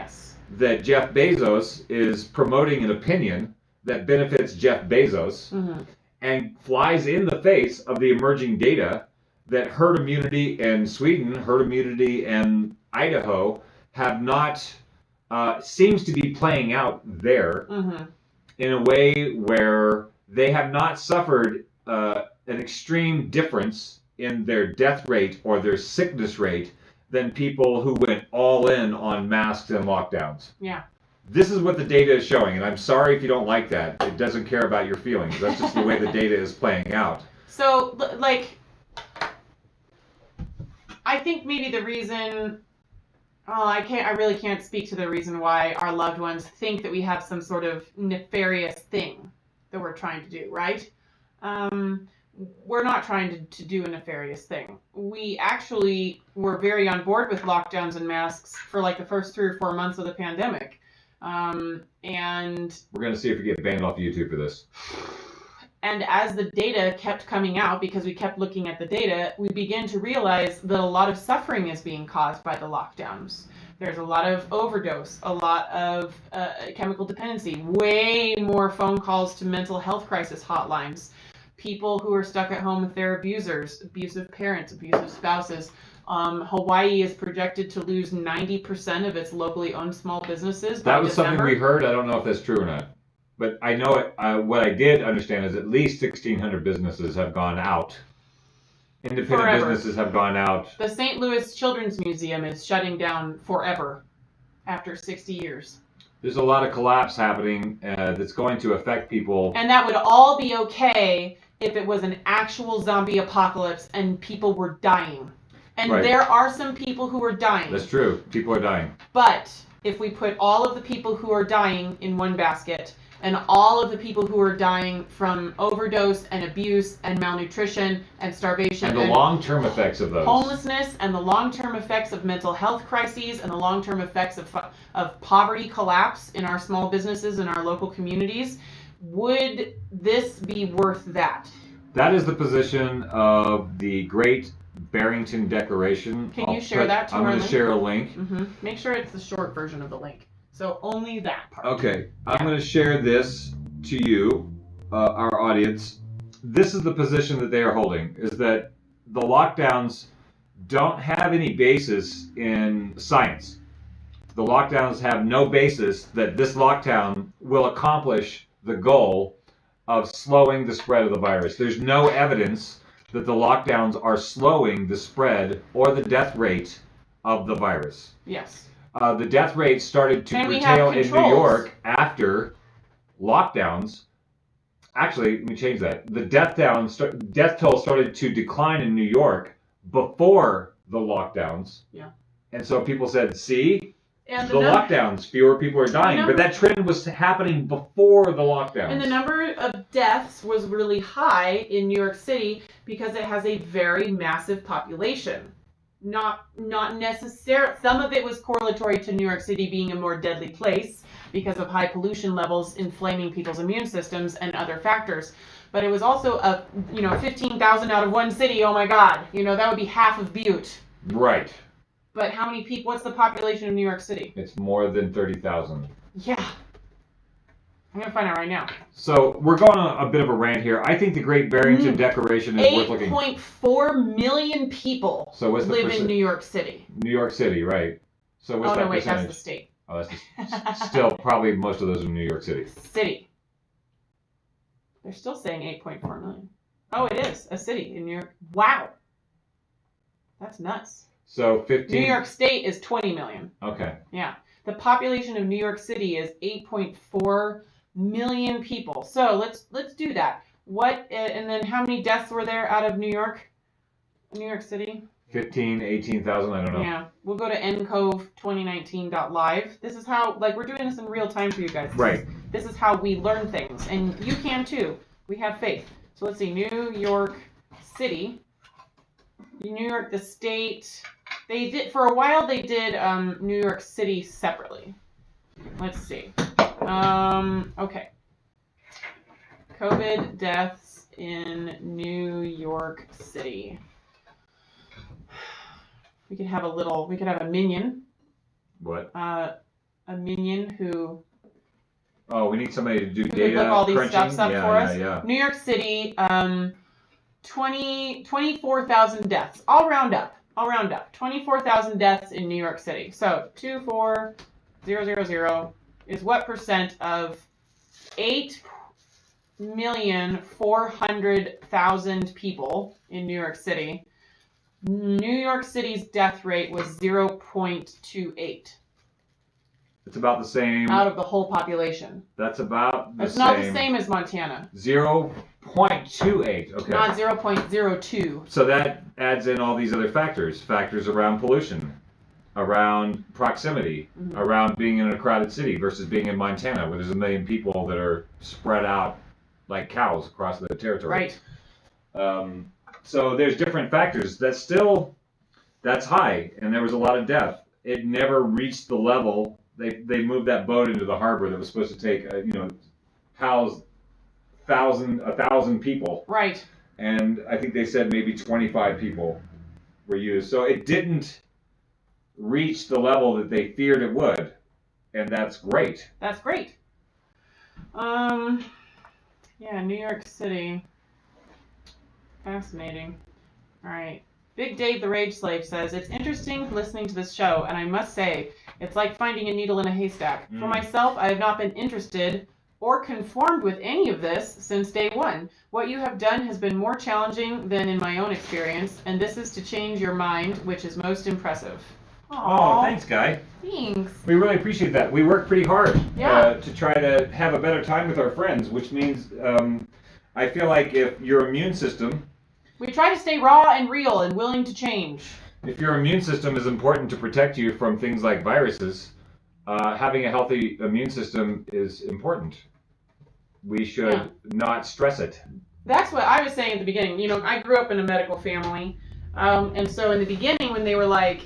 that Jeff Bezos is promoting an opinion that benefits Jeff Bezos and flies in the face of the emerging data that herd immunity in Sweden, herd immunity in Idaho have not, seems to be playing out there in a way where they have not suffered an extreme difference in their death rate or their sickness rate than people who went all in on masks and lockdowns. Yeah. This is what the data is showing, and I'm sorry if you don't like that. It doesn't care about your feelings. That's just the way the data is playing out. So, like, I think maybe the reason, I really can't speak to the reason why our loved ones think that we have some sort of nefarious thing that we're trying to do, right? We're not trying to do a nefarious thing. We actually were very on board with lockdowns and masks for like the first 3 or 4 months of the pandemic. And we're going to see if we get banned off YouTube for this. And as the data kept coming out, because we kept looking at the data, we began to realize that a lot of suffering is being caused by the lockdowns. There's a lot of overdose, a lot of chemical dependency, way more phone calls to mental health crisis hotlines, people who are stuck at home with their abusers, abusive parents, abusive spouses. Hawaii is projected to lose 90% of its locally owned small businesses by That was December. something we heard. I don't know if that's true or not. But I know it. What I did understand is at least 1,600 businesses have gone out. Independent Forever. businesses have gone out. The St. Louis Children's Museum is shutting down forever after 60 years. There's a lot of collapse happening that's going to affect people. And that would all be okay if it was an actual zombie apocalypse and people were dying. And Right. there are some people who are dying. That's true. People are dying. But if we put all of the people who are dying in one basket and all of the people who are dying from overdose and abuse and malnutrition and starvation And the long-term effects of those. homelessness and the long-term effects of mental health crises and the long-term effects of poverty collapse in our small businesses and our local communities, would this be worth that? That is the position of the Great Barrington Declaration. Can you share that to I'm our going to link? share a link. Make sure it's the short version of the link. So only that part. Okay, I'm going to share this to you, our audience. This is the position that they are holding, is that the lockdowns don't have any basis in science. The lockdowns have no basis that this lockdown will accomplish the goal of slowing the spread of the virus. There's no evidence that the lockdowns are slowing the spread or the death rate of the virus. Yes. The death rate started to And we curtail have in New controls. York after lockdowns. Actually, let me change that. The death toll started to decline in New York before the lockdowns. Yeah. And so people said, see, And the lockdowns, fewer people are dying. But that trend was happening before the lockdowns. And the number of deaths was really high in New York City because it has a very massive population. Not necessarily. Some of it was correlatory to New York City being a more deadly place because of high pollution levels inflaming people's immune systems and other factors. But it was also 15,000 out of one city. Oh my God, that would be half of Butte. Right. But how many people? What's the population of New York City? It's more than 30,000. Yeah. I'm gonna find out right now. So we're going on a bit of a rant here. I think the Great Barrington Declaration is worth looking. 8.4 million people live in New York City. New York City, right? So what's that percentage? That's the state. Oh, that's still probably most of those in New York City. City. They're still saying 8.4 million. Oh, it is a city in New York. Wow. That's nuts. So 15. New York State is 20 million. Okay. Yeah. The population of New York City is 8.4 million people. So let's do that. And then how many deaths were there out of New York City? 15, 18,000, I don't know. Yeah. We'll go to ncove2019.live. This is how, we're doing this in real time for you guys. Right. This is how we learn things. And you can too. We have faith. So let's see. New York City. New York, the state. They did, for a while, they did New York City separately. Let's see. Okay. COVID deaths in New York City. We could have a minion. What? A minion who... Oh, we need somebody to do who data could look all these crunching. stuffs up for us. Yeah. New York City, 24,000 deaths. I'll round up. 24,000 deaths in New York City. So 24000 is what percent of 8,400,000 people in New York City? New York City's death rate was 0.28. It's about the same. Out of the whole population. That's about the same. It's not the same as Montana. 0.28. Okay. Not 0.02. So that adds in all these other factors around pollution, around proximity, around being in a crowded city versus being in Montana where there's 1 million people that are spread out like cows across the territory. Right. So there's different factors. That's high, and there was a lot of death. It never reached the level. They moved that boat into the harbor that was supposed to take house 1,000 people. Right. And I think they said maybe 25 people were used. So it didn't reach the level that they feared it would, and that's great. That's great. Yeah, New York City. Fascinating. All right. Big Dave the Rage Slave says, it's interesting listening to this show, and I must say, it's like finding a needle in a haystack. For myself, I have not been interested or conformed with any of this since day one. What you have done has been more challenging than in my own experience, and this is to change your mind, which is most impressive. Aww. Oh, thanks, Guy. Thanks. We really appreciate that. We work pretty hard to try to have a better time with our friends, which means I feel like if your immune system... We try to stay raw and real and willing to change. If your immune system is important to protect you from things like viruses, having a healthy immune system is important. We should not stress it. That's what I was saying at the beginning. You know, I grew up in a medical family, and so in the beginning when they were like,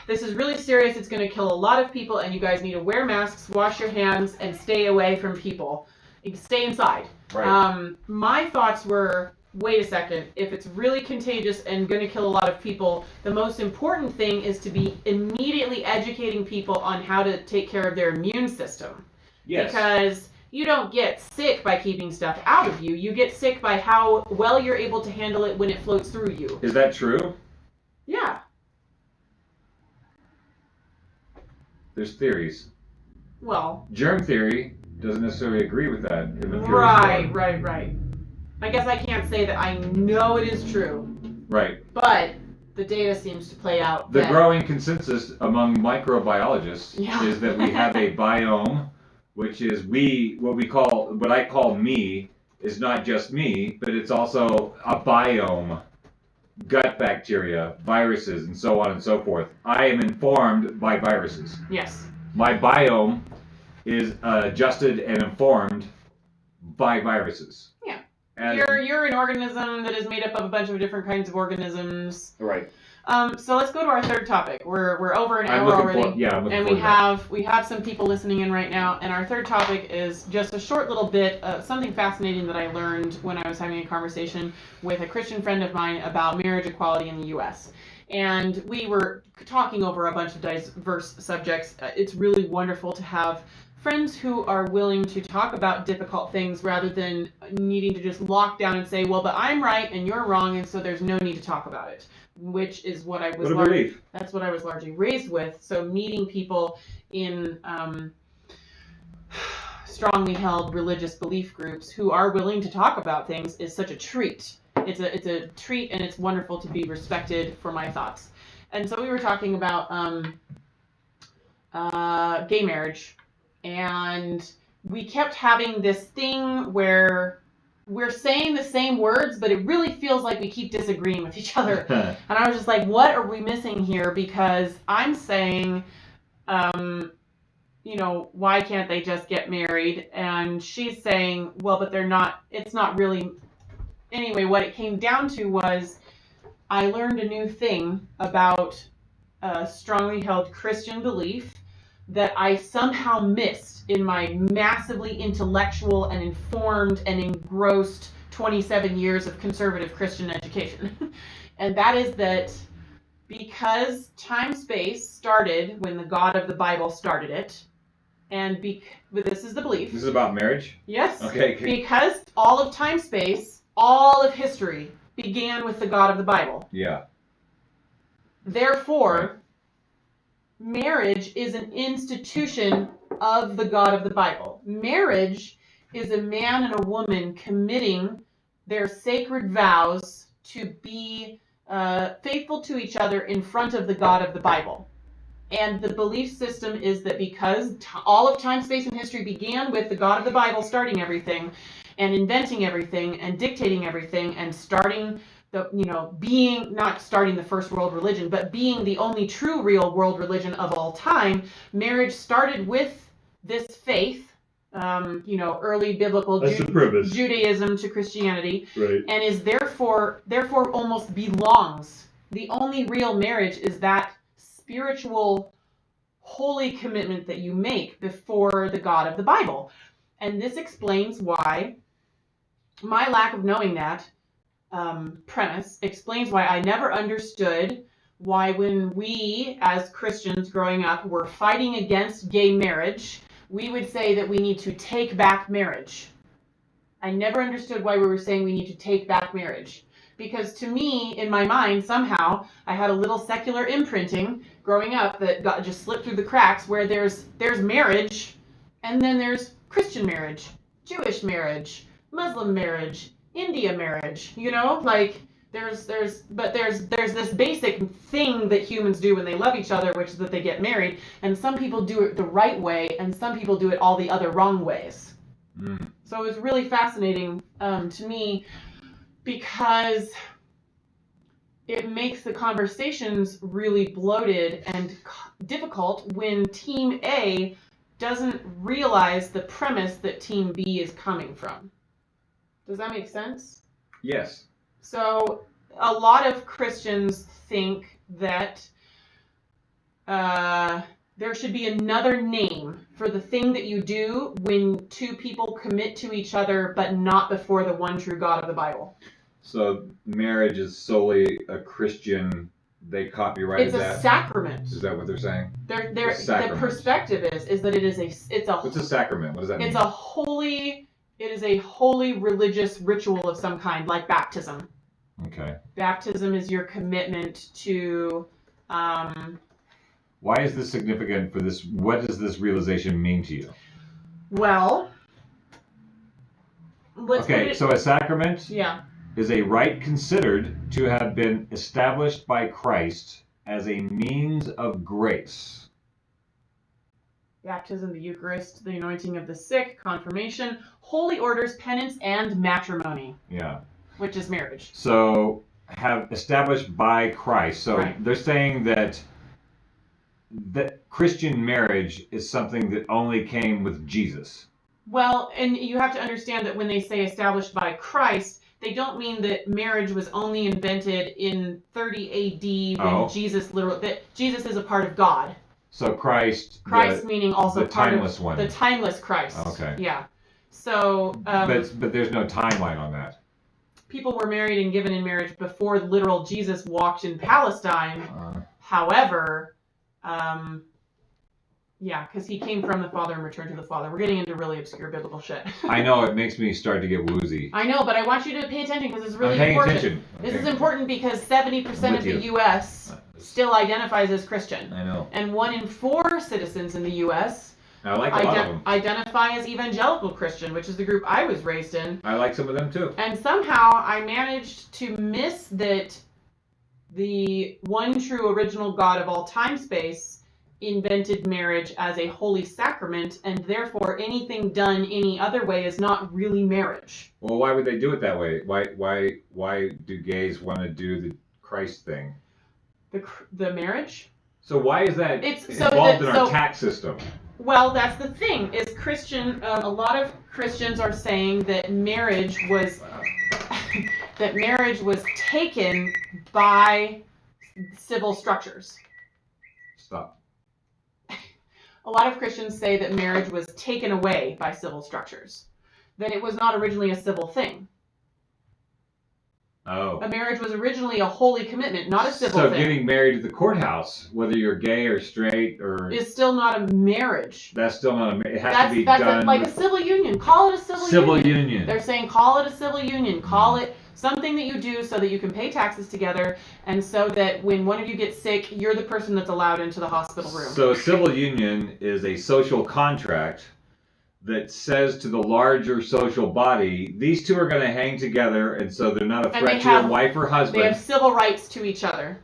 this is really serious, it's going to kill a lot of people, and you guys need to wear masks, wash your hands, and stay away from people. Stay inside. Right. My thoughts were, wait a second, if it's really contagious and going to kill a lot of people, the most important thing is to be immediately educating people on how to take care of their immune system. Yes. Because you don't get sick by keeping stuff out of you. You get sick by how well you're able to handle it when it floats through you. Is that true? Yeah. There's theories. Well. Germ theory doesn't necessarily agree with that. In the Right. I guess I can't say that I know it is true. Right. But the data seems to play out. The growing consensus among microbiologists is that we have a biome, which is what I call me, is not just me, but it's also a biome. Gut bacteria, viruses, and so on and so forth. I am informed by viruses. Yes. My biome is adjusted and informed by viruses. Yeah. You're an organism that is made up of a bunch of different kinds of organisms. Right. So let's go to our third topic. We're over an hour already. And we have some people listening in right now. And our third topic is just a short little bit of something fascinating that I learned when I was having a conversation with a Christian friend of mine about marriage equality in the U.S. And we were talking over a bunch of diverse subjects. It's really wonderful to have friends who are willing to talk about difficult things rather than needing to just lock down and say, well, but I'm right and you're wrong, and so there's no need to talk about it, which is what I was that's what I was largely raised with. So meeting people in strongly held religious belief groups who are willing to talk about things is such a treat. It's a treat, and it's wonderful to be respected for my thoughts. And so we were talking about gay marriage. And we kept having this thing where we're saying the same words, but it really feels like we keep disagreeing with each other. And I was just like, what are we missing here? Because I'm saying, why can't they just get married? And she's saying, well, but it's not really. Anyway, what it came down to was I learned a new thing about strongly held Christian belief that I somehow missed in my massively intellectual and informed and engrossed 27 years of conservative Christian education. And that is that because time-space started when the God of the Bible started it, and this is the belief. This is about marriage? Yes. Okay. Because all of time-space, all of history began with the God of the Bible. Yeah. Therefore, right. Marriage is an institution of the God of the Bible. Marriage is a man and a woman committing their sacred vows to be faithful to each other in front of the God of the Bible. And the belief system is that because all of time, space, and history began with the God of the Bible starting everything and inventing everything and dictating everything and starting being not starting the first world religion, but being the only true real world religion of all time, marriage started with this faith, early biblical Judaism to Christianity, right. And is therefore almost belongs. The only real marriage is that spiritual, holy commitment that you make before the God of the Bible. And this explains why my lack of knowing that premise explains why I never understood why when we, as Christians growing up, were fighting against gay marriage, we would say that we need to take back marriage. I never understood why we were saying we need to take back marriage. Because to me, in my mind, somehow, I had a little secular imprinting growing up that just slipped through the cracks where there's marriage, and then there's Christian marriage, Jewish marriage, Muslim marriage, India marriage, you know? Like, there's this basic thing that humans do when they love each other, which is that they get married, and some people do it the right way, and some people do it all the other wrong ways. So it was really fascinating to me, because it makes the conversations really bloated and difficult when Team A doesn't realize the premise that Team B is coming from. Does that make sense? Yes. So a lot of Christians think that there should be another name for the thing that you do when two people commit to each other, but not before the one true God of the Bible. So marriage is solely a Christian. They copyrighted that. It's a sacrament. Is that what they're saying? The perspective is that it's a. What's a sacrament? What does that mean? It is a holy religious ritual of some kind, like baptism. Okay. Baptism is your commitment to. Why is this significant for this? What does this realization mean to you? Well, so a sacrament is a rite considered to have been established by Christ as a means of grace. Baptism, the Eucharist, the anointing of the sick, confirmation, holy orders, penance, and matrimony. Yeah. Which is marriage. So, have established by Christ. So they're saying that Christian marriage is something that only came with Jesus. Well, and you have to understand that when they say established by Christ, they don't mean that marriage was only invented in 30 AD when Jesus is a part of God. So Christ meaning also the part timeless of one. The timeless Christ. Okay. Yeah. So but there's no timeline on that. People were married and given in marriage before literal Jesus walked in Palestine. However, because he came from the Father and returned to the Father. We're getting into really obscure biblical shit. I know, it makes me start to get woozy. I know, but I want you to pay attention because it's really I'm paying important. attention. This is important because 70% of the U.S. still identifies as Christian. I know. And 1 in 4 citizens in the U.S. I like a lot of them. Identify as evangelical Christian, which is the group I was raised in. I like some of them too. And somehow I managed to miss that the one true original God of all time space invented marriage as a holy sacrament, and therefore anything done any other way is not really marriage. Well, why would they do it that way? Why do gays want to do the Christ thing? The marriage? So why is that involved in our tax system? Well, that's the thing. Is Christian? A lot of Christians are saying that marriage was taken by civil structures. Stop. A lot of Christians say that marriage was taken away by civil structures. That it was not originally a civil thing. Oh. A marriage was originally a holy commitment, not a civil thing. So getting married at the courthouse, whether you're gay or straight or... is still not a marriage. That's still not a marriage. It has to be done... like a civil union. Call it a civil union. They're saying call it a civil union. Call it something that you do so that you can pay taxes together, and so that when one of you gets sick, you're the person that's allowed into the hospital room. So a civil union is a social contract that says to the larger social body, these two are going to hang together, and so they're not a threat to your wife or husband. They have civil rights to each other.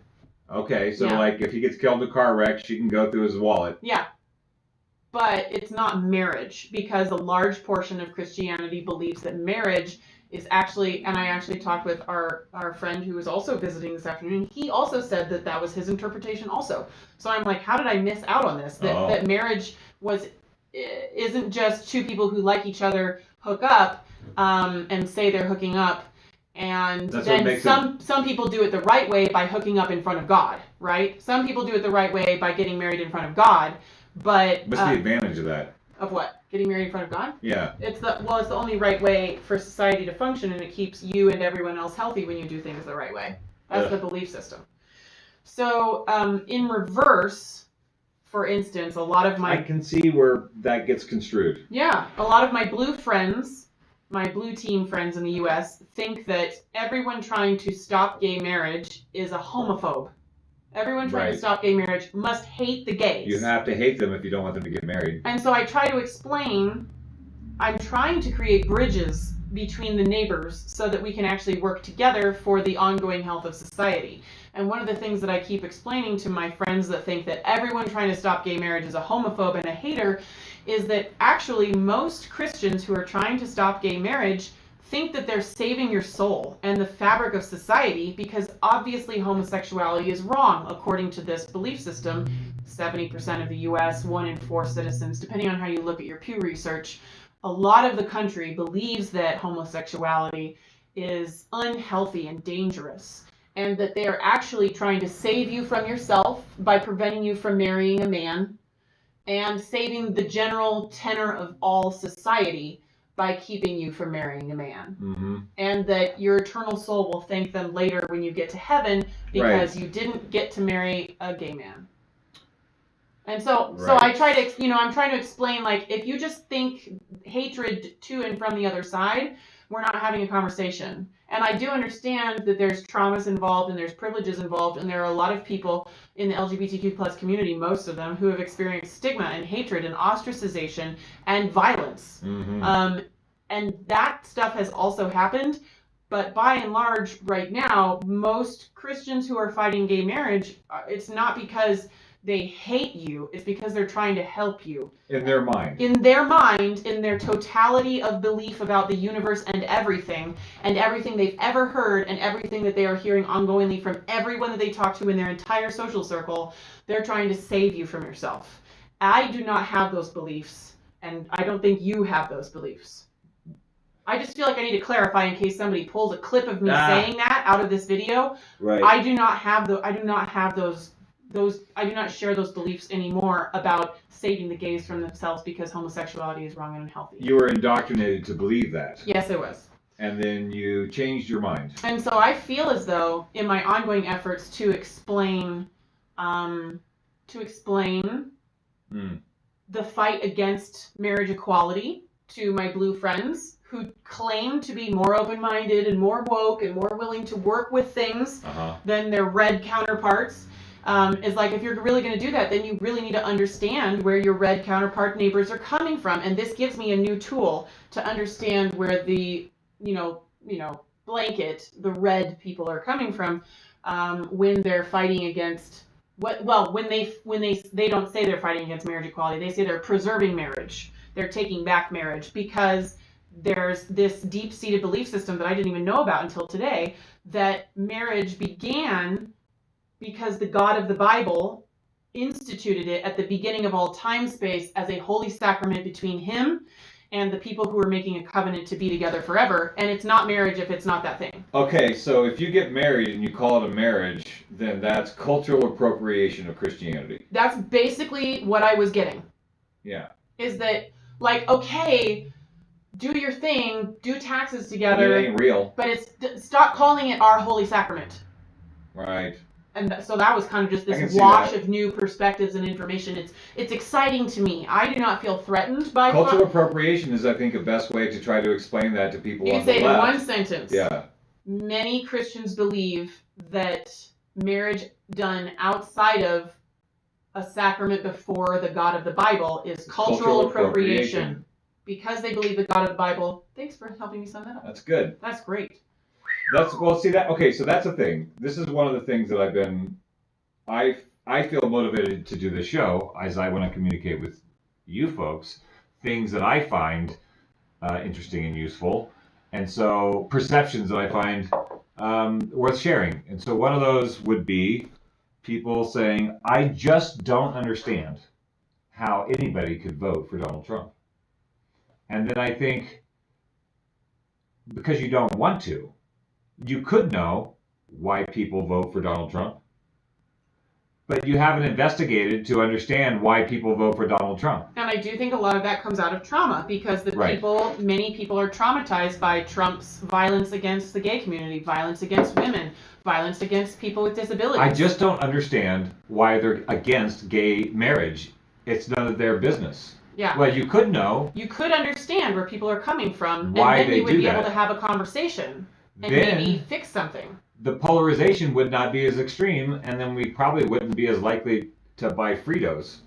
Okay, so like if he gets killed in a car wreck, she can go through his wallet. Yeah. But it's not marriage, because a large portion of Christianity believes that marriage is actually, and I actually talked with our friend who was also visiting this afternoon, he also said that that was his interpretation also. So I'm like, how did I miss out on this? That marriage isn't just two people who like each other hook up and say they're hooking up, and then some people do it the right way by hooking up in front of God, right? Some people do it the right way by getting married in front of God, but... What's the advantage of that? Of what? Getting married in front of God? Yeah. It's the only right way for society to function, and it keeps you and everyone else healthy when you do things the right way. That's the belief system. So in reverse, for instance, a lot of I can see where that gets construed. Yeah, a lot of my blue friends, my blue team friends in the U.S., think that everyone trying to stop gay marriage is a homophobe. Everyone trying to stop gay marriage must hate the gays. You have to hate them if you don't want them to get married. And so I try to explain, I'm trying to create bridges between the neighbors so that we can actually work together for the ongoing health of society. And one of the things that I keep explaining to my friends that think that everyone trying to stop gay marriage is a homophobe and a hater is that actually most Christians who are trying to stop gay marriage think that they're saving your soul and the fabric of society, because obviously homosexuality is wrong according to this belief system. 70% of the US, 1 in 4 citizens, depending on how you look at your Pew Research, a lot of the country believes that homosexuality is unhealthy and dangerous, and that they are actually trying to save you from yourself by preventing you from marrying a man, and saving the general tenor of all society by keeping you from marrying a man. Mm-hmm. And that your eternal soul will thank them later when you get to heaven because you didn't get to marry a gay man. And so I try to, I'm trying to explain, like, if you just think hatred to and from the other side, we're not having a conversation. And I do understand that there's traumas involved and there's privileges involved, and there are a lot of people in the LGBTQ plus community, most of them, who have experienced stigma and hatred and ostracization and violence. Mm-hmm. And that stuff has also happened. But by and large, right now, most Christians who are fighting gay marriage, it's not because they hate you, it's because they're trying to help you. In their mind. In their mind, in their totality of belief about the universe and everything they've ever heard and everything that they are hearing ongoingly from everyone that they talk to in their entire social circle, they're trying to save you from yourself. I do not have those beliefs, and I don't think you have those beliefs. I just feel like I need to clarify in case somebody pulls a clip of me saying that out of this video. Right. I do not share those beliefs anymore about saving the gays from themselves because homosexuality is wrong and unhealthy. You were indoctrinated to believe that. Yes, it was. And then you changed your mind. And so I feel as though in my ongoing efforts to explain the fight against marriage equality to my blue friends who claim to be more open-minded and more woke and more willing to work with things than their red counterparts, is like, if you're really going to do that, then you really need to understand where your red counterpart neighbors are coming from. And this gives me a new tool to understand where the, blanket, the red people are coming from, when they're fighting against when they don't say they're fighting against marriage equality, they say they're preserving marriage. They're taking back marriage because there's this deep-seated belief system that I didn't even know about until today, that marriage began because the God of the Bible instituted it at the beginning of all time space as a holy sacrament between him and the people who are making a covenant to be together forever. And it's not marriage if it's not that thing. Okay, so if you get married and you call it a marriage, then that's cultural appropriation of Christianity. That's basically what I was getting. Yeah. Is that, like, okay, do your thing, do taxes together. But it ain't real. But stop calling it our holy sacrament. Right. And so that was kind of just this wash of new perspectives and information. It's exciting to me. I do not feel threatened by cultural appropriation is, I think, the best way to try to explain that to people. You can say it in one sentence. Yeah. Many Christians believe that marriage done outside of a sacrament before the God of the Bible is cultural appropriation. Because they believe the God of the Bible. Thanks for helping me sum that up. That's good. That's great. So that's the thing. This is one of the things that I feel motivated to do this show as I want to communicate with you folks, things that I find interesting and useful, and so perceptions that I find worth sharing. And so one of those would be people saying, I just don't understand how anybody could vote for Donald Trump. And then I think, because you don't want to, you could know why people vote for Donald Trump. But you haven't investigated to understand why people vote for Donald Trump. And I do think a lot of that comes out of trauma because many people are traumatized by Trump's violence against the gay community, violence against women, violence against people with disabilities. I just don't understand why they're against gay marriage. It's none of their business. Yeah. Well, you could know. You could understand where people are coming from, why and then they you would do be that. able to have a conversation and Then maybe fix something. The polarization would not be as extreme, and then we probably wouldn't be as likely to buy Fritos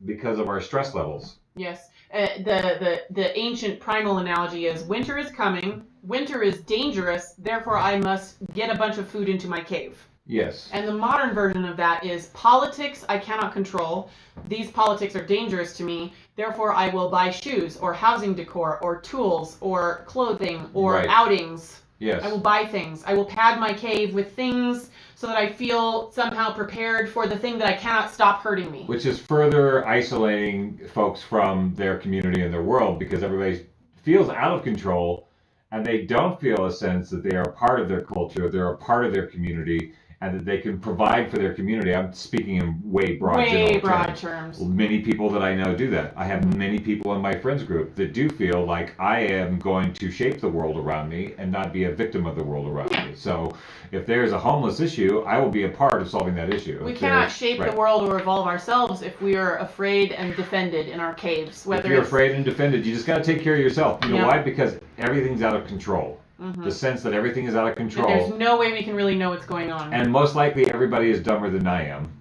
because of our stress levels. Yes. The ancient primal analogy is winter is coming, winter is dangerous, therefore I must get a bunch of food into my cave. Yes. And the modern version of that is politics I cannot control. These politics are dangerous to me, therefore I will buy shoes or housing decor or tools or clothing or outings. Yes. I will buy things. I will pad my cave with things so that I feel somehow prepared for the thing that I cannot stop hurting me. Which is further isolating folks from their community and their world because everybody feels out of control and they don't feel a sense that they are part of their culture, they're a part of their community, and that they can provide for their community. I'm speaking in way broad terms. Many people that I know do that. I have many people in my friends group that do feel like I am going to shape the world around me and not be a victim of the world around me. So if there's a homeless issue, I will be a part of solving that issue. We cannot shape the world or evolve ourselves if we are afraid and defended in our caves. If you're afraid and defended, you just got to take care of yourself. You know why? Because everything's out of control. The sense that everything is out of control. And there's no way we can really know what's going on. And most likely everybody is dumber than I am.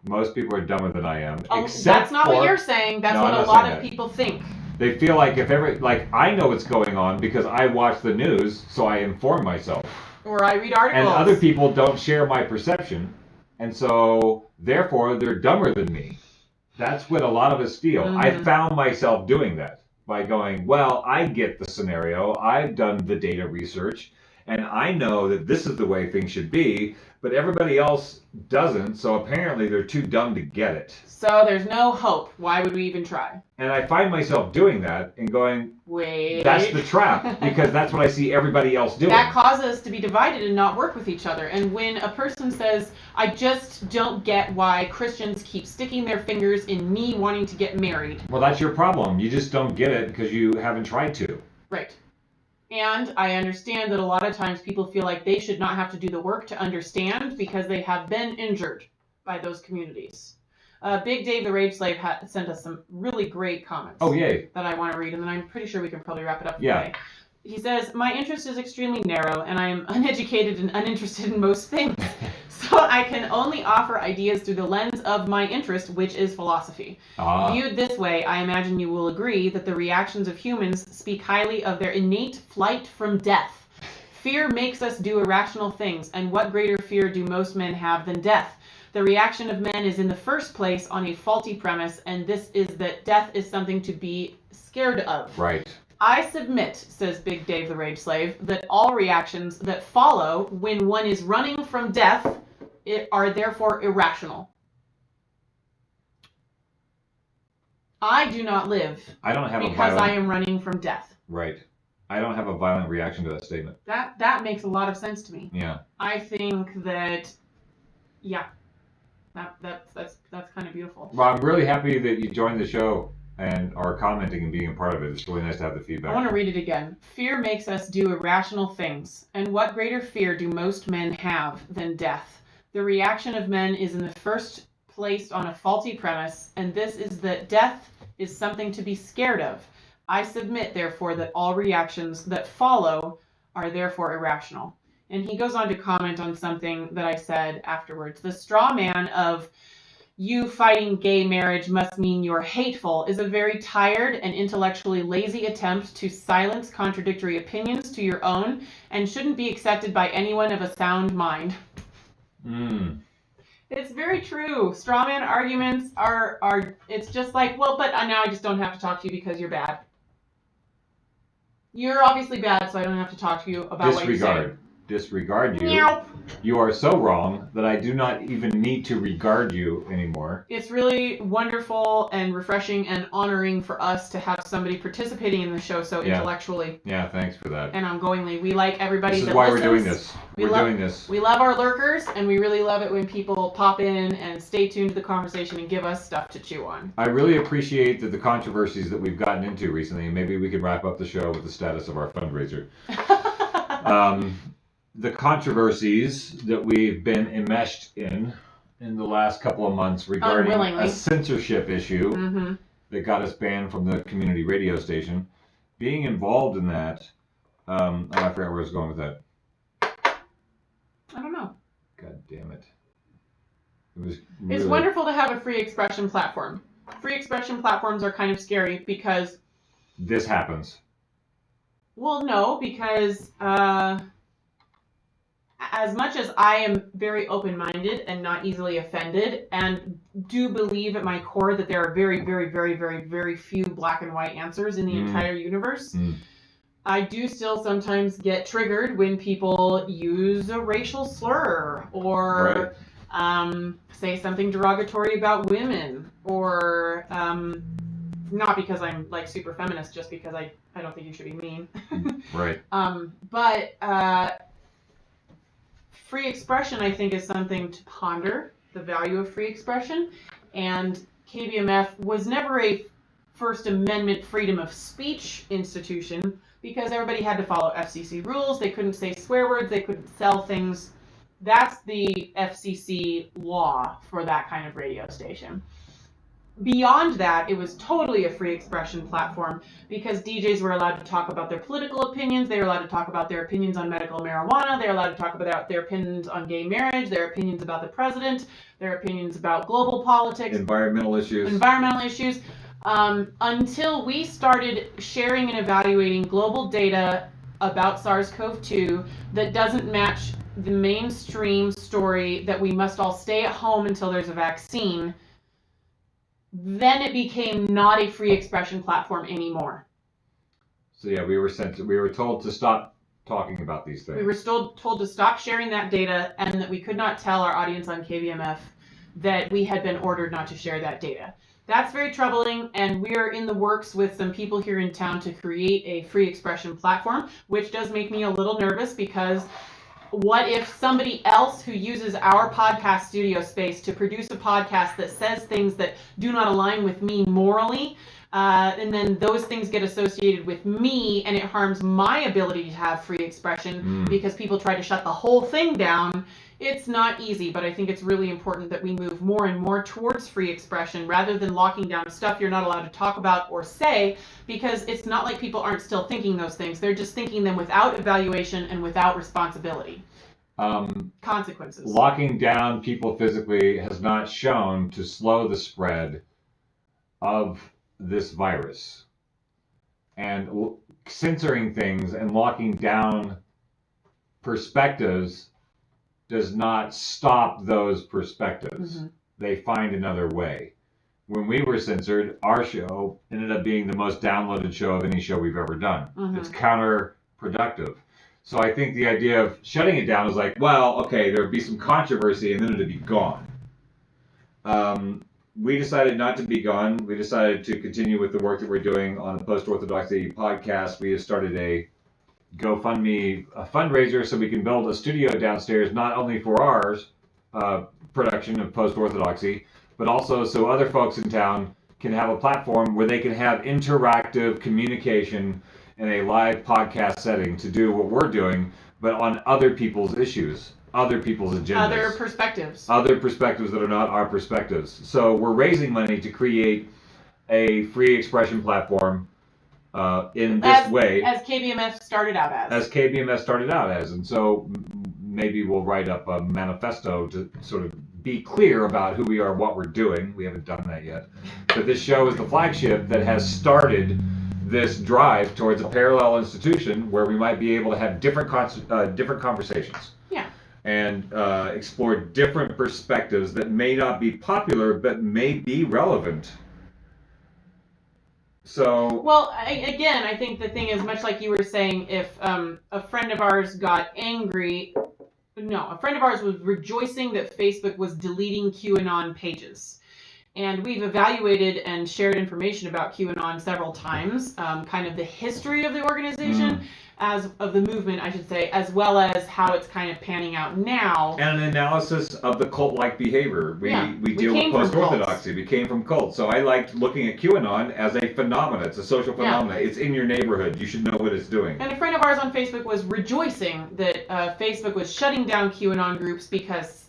Most people are dumber than I am. That's not what you're saying. That's what a lot of people think. They feel like I know what's going on because I watch the news, so I inform myself. Or I read articles. And other people don't share my perception, and so therefore they're dumber than me. That's what a lot of us feel. I found myself doing that. By going, well, I get the scenario, I've done the data research, and I know that this is the way things should be, but everybody else doesn't, so apparently they're too dumb to get it. So there's no hope. Why would we even try? And I find myself doing that and going, wait. That's the trap, because that's what I see everybody else doing. That causes us to be divided and not work with each other. And when a person says, I just don't get why Christians keep sticking their fingers in me wanting to get married. Well, that's your problem. You just don't get it because you haven't tried to. Right. And I understand that a lot of times people feel like they should not have to do the work to understand because they have been injured by those communities. Big Dave the Rage Slave sent us some really great comments. Oh, yay. That I want to read, and then I'm pretty sure we can probably wrap it up today. He says, my interest is extremely narrow, and I am uneducated and uninterested in most things. So I can only offer ideas through the lens of my interest, which is philosophy. Viewed this way, I imagine you will agree that the reactions of humans speak highly of their innate flight from death. Fear makes us do irrational things, and what greater fear do most men have than death? The reaction of men is in the first place on a faulty premise, and this is that death is something to be scared of. Right. I submit, says Big Dave the Rage Slave, that all reactions that follow when one is running from death are therefore irrational. I do not live because I am running from death. Right. I don't have a violent reaction to that statement. That makes a lot of sense to me. Yeah. I think that, that's kind of beautiful. Well, I'm really happy that you joined the show and are commenting and being a part of it. It's really nice to have the feedback. I want to read it again. Fear makes us do irrational things, and what greater fear do most men have than death? The reaction of men is in the first place on a faulty premise, and this is that death is something to be scared of. I submit, therefore, that all reactions that follow are therefore irrational. And he goes on to comment on something that I said afterwards. The straw man of you fighting gay marriage must mean you're hateful is a very tired and intellectually lazy attempt to silence contradictory opinions to your own and shouldn't be accepted by anyone of a sound mind. It's very true. Straw man arguments are it's just like, well, but now I just don't have to talk to you because you're bad. You're obviously bad, so I don't have to talk to you about what you're saying. disregard you. Meow. You are so wrong that I do not even need to regard you anymore. It's really wonderful and refreshing and honoring for us to have somebody participating in the show so intellectually. Yeah, thanks for that. And ongoingly. We like everybody that listens. This is why we're doing this. We're doing this. We love our lurkers, and we really love it when people pop in and stay tuned to the conversation and give us stuff to chew on. I really appreciate the controversies that we've gotten into recently, and maybe we can wrap up the show with the status of our fundraiser. The controversies that we've been enmeshed in the last couple of months regarding a censorship issue that got us banned from the community radio station. Being involved in that, I forgot where I was going with that. I don't know. God damn it. It's wonderful to have a free expression platform. Free expression platforms are kind of scary because... This happens. Well, no, because... as much as I am very open-minded and not easily offended and do believe at my core that there are very, very, very, very, very few black and white answers in the entire universe, I do still sometimes get triggered when people use a racial slur or say something derogatory about women or not because I'm like super feminist, just because I don't think you should be mean. Right. Free expression, I think, is something to ponder, the value of free expression. And KBMF was never a First Amendment freedom of speech institution because everybody had to follow FCC rules. They couldn't say swear words. They couldn't sell things. That's the FCC law for that kind of radio station. Beyond that, it was totally a free expression platform because DJs were allowed to talk about their political opinions. They were allowed to talk about their opinions on medical marijuana. They were allowed to talk about their opinions on gay marriage, their opinions about the president, their opinions about global politics. Environmental issues. Until we started sharing and evaluating global data about SARS-CoV-2 that doesn't match the mainstream story that we must all stay at home until there's a vaccine, then it became not a free expression platform anymore. So yeah, we were told to stop talking about these things. We were told to stop sharing that data and that we could not tell our audience on KBMF that we had been ordered not to share that data. That's very troubling, and we're in the works with some people here in town to create a free expression platform, which does make me a little nervous because what if somebody else who uses our podcast studio space to produce a podcast that says things that do not align with me morally, and then those things get associated with me and it harms my ability to have free expression because people try to shut the whole thing down? It's not easy, but I think it's really important that we move more and more towards free expression rather than locking down stuff you're not allowed to talk about or say, because it's not like people aren't still thinking those things. They're just thinking them without evaluation and without responsibility. Consequences. Locking down people physically has not shown to slow the spread of this virus. And censoring things and locking down perspectives does not stop those perspectives. They find another way. When we were censored, our show ended up being the most downloaded show of any show we've ever done. It's counterproductive. So I think the idea of shutting it down is like, well, okay, there'd be some controversy and then it'd be gone. We decided not to be gone. We decided to continue with the work that we're doing on the Post-Orthodoxy podcast. We have started a GoFundMe fundraiser so we can build a studio downstairs, not only for ours production of Post-Orthodoxy, but also so other folks in town can have a platform where they can have interactive communication in a live podcast setting to do what we're doing, but on other people's issues, other people's agendas. Other perspectives that are not our perspectives. So we're raising money to create a free expression platform in this way. As KBMF started out as. And so maybe we'll write up a manifesto to sort of be clear about who we are, what we're doing. We haven't done that yet. But this show is the flagship that has started this drive towards a parallel institution where we might be able to have different conversations. Yeah. And explore different perspectives that may not be popular but may be relevant. So. Well, I think the thing is, much like you were saying, if a friend of ours got angry, no, a friend of ours was rejoicing that Facebook was deleting QAnon pages. And we've evaluated and shared information about QAnon several times, kind of the history of the organization, as of the movement, I should say, as well as how it's kind of panning out now. And an analysis of the cult-like behavior. We deal with Post-Orthodoxy. We came from cults. So I liked looking at QAnon as a phenomenon. It's a social phenomenon. It's in your neighborhood. You should know what it's doing. And a friend of ours on Facebook was rejoicing that Facebook was shutting down QAnon groups because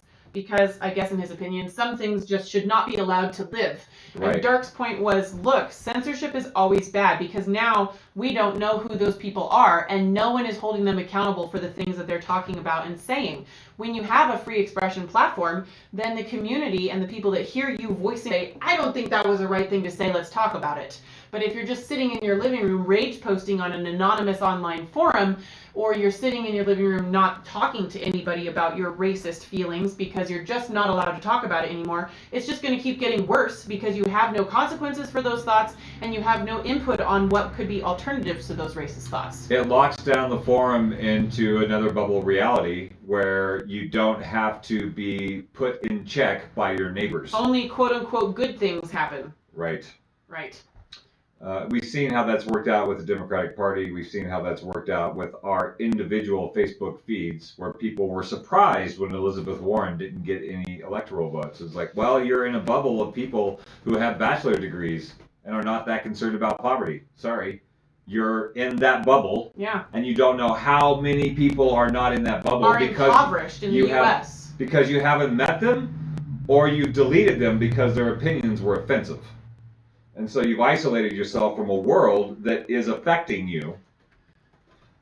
I guess in his opinion, some things just should not be allowed to live. Right. And Dark's point was, look, censorship is always bad because now we don't know who those people are and no one is holding them accountable for the things that they're talking about and saying. When you have a free expression platform, then the community and the people that hear you voicing say, I don't think that was the right thing to say, let's talk about it. But if you're just sitting in your living room rage posting on an anonymous online forum, or you're sitting in your living room not talking to anybody about your racist feelings because you're just not allowed to talk about it anymore, it's just going to keep getting worse because you have no consequences for those thoughts and you have no input on what could be alternatives to those racist thoughts. It locks down the forum into another bubble of reality where you don't have to be put in check by your neighbors. Only quote-unquote good things happen. Right. Right. We've seen how that's worked out with the Democratic Party. We've seen how that's worked out with our individual Facebook feeds, where people were surprised when Elizabeth Warren didn't get any electoral votes. It's like, well, you're in a bubble of people who have bachelor degrees and are not that concerned about poverty. Sorry. You're in that bubble. Yeah. And you don't know how many people are not in that bubble are impoverished in the U.S. Because you haven't met them or you've deleted them because their opinions were offensive. And so you've isolated yourself from a world that is affecting you.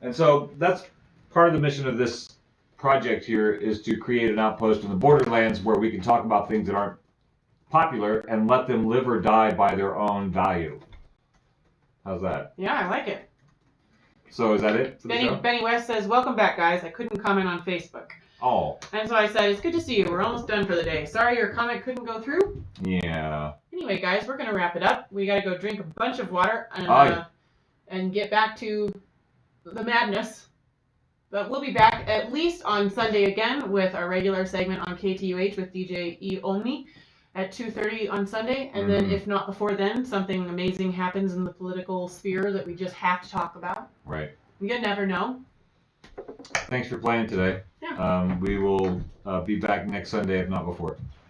And so that's part of the mission of this project here, is to create an outpost in the borderlands where we can talk about things that aren't popular and let them live or die by their own value. How's that? Yeah, I like it. So is that it for the show? Benny West says, welcome back, guys. I couldn't comment on Facebook. Oh. And so I said, it's good to see you. We're almost done for the day. Sorry your comment couldn't go through. Yeah. Anyway, guys, we're going to wrap it up. We got to go drink a bunch of water and get back to the madness. But we'll be back at least on Sunday again with our regular segment on KTUH with DJ E. Olney at 2:30 on Sunday. And then if not before then, something amazing happens in the political sphere that we just have to talk about. Right. You never know. Thanks for playing today. Yeah. We will be back next Sunday, if not before.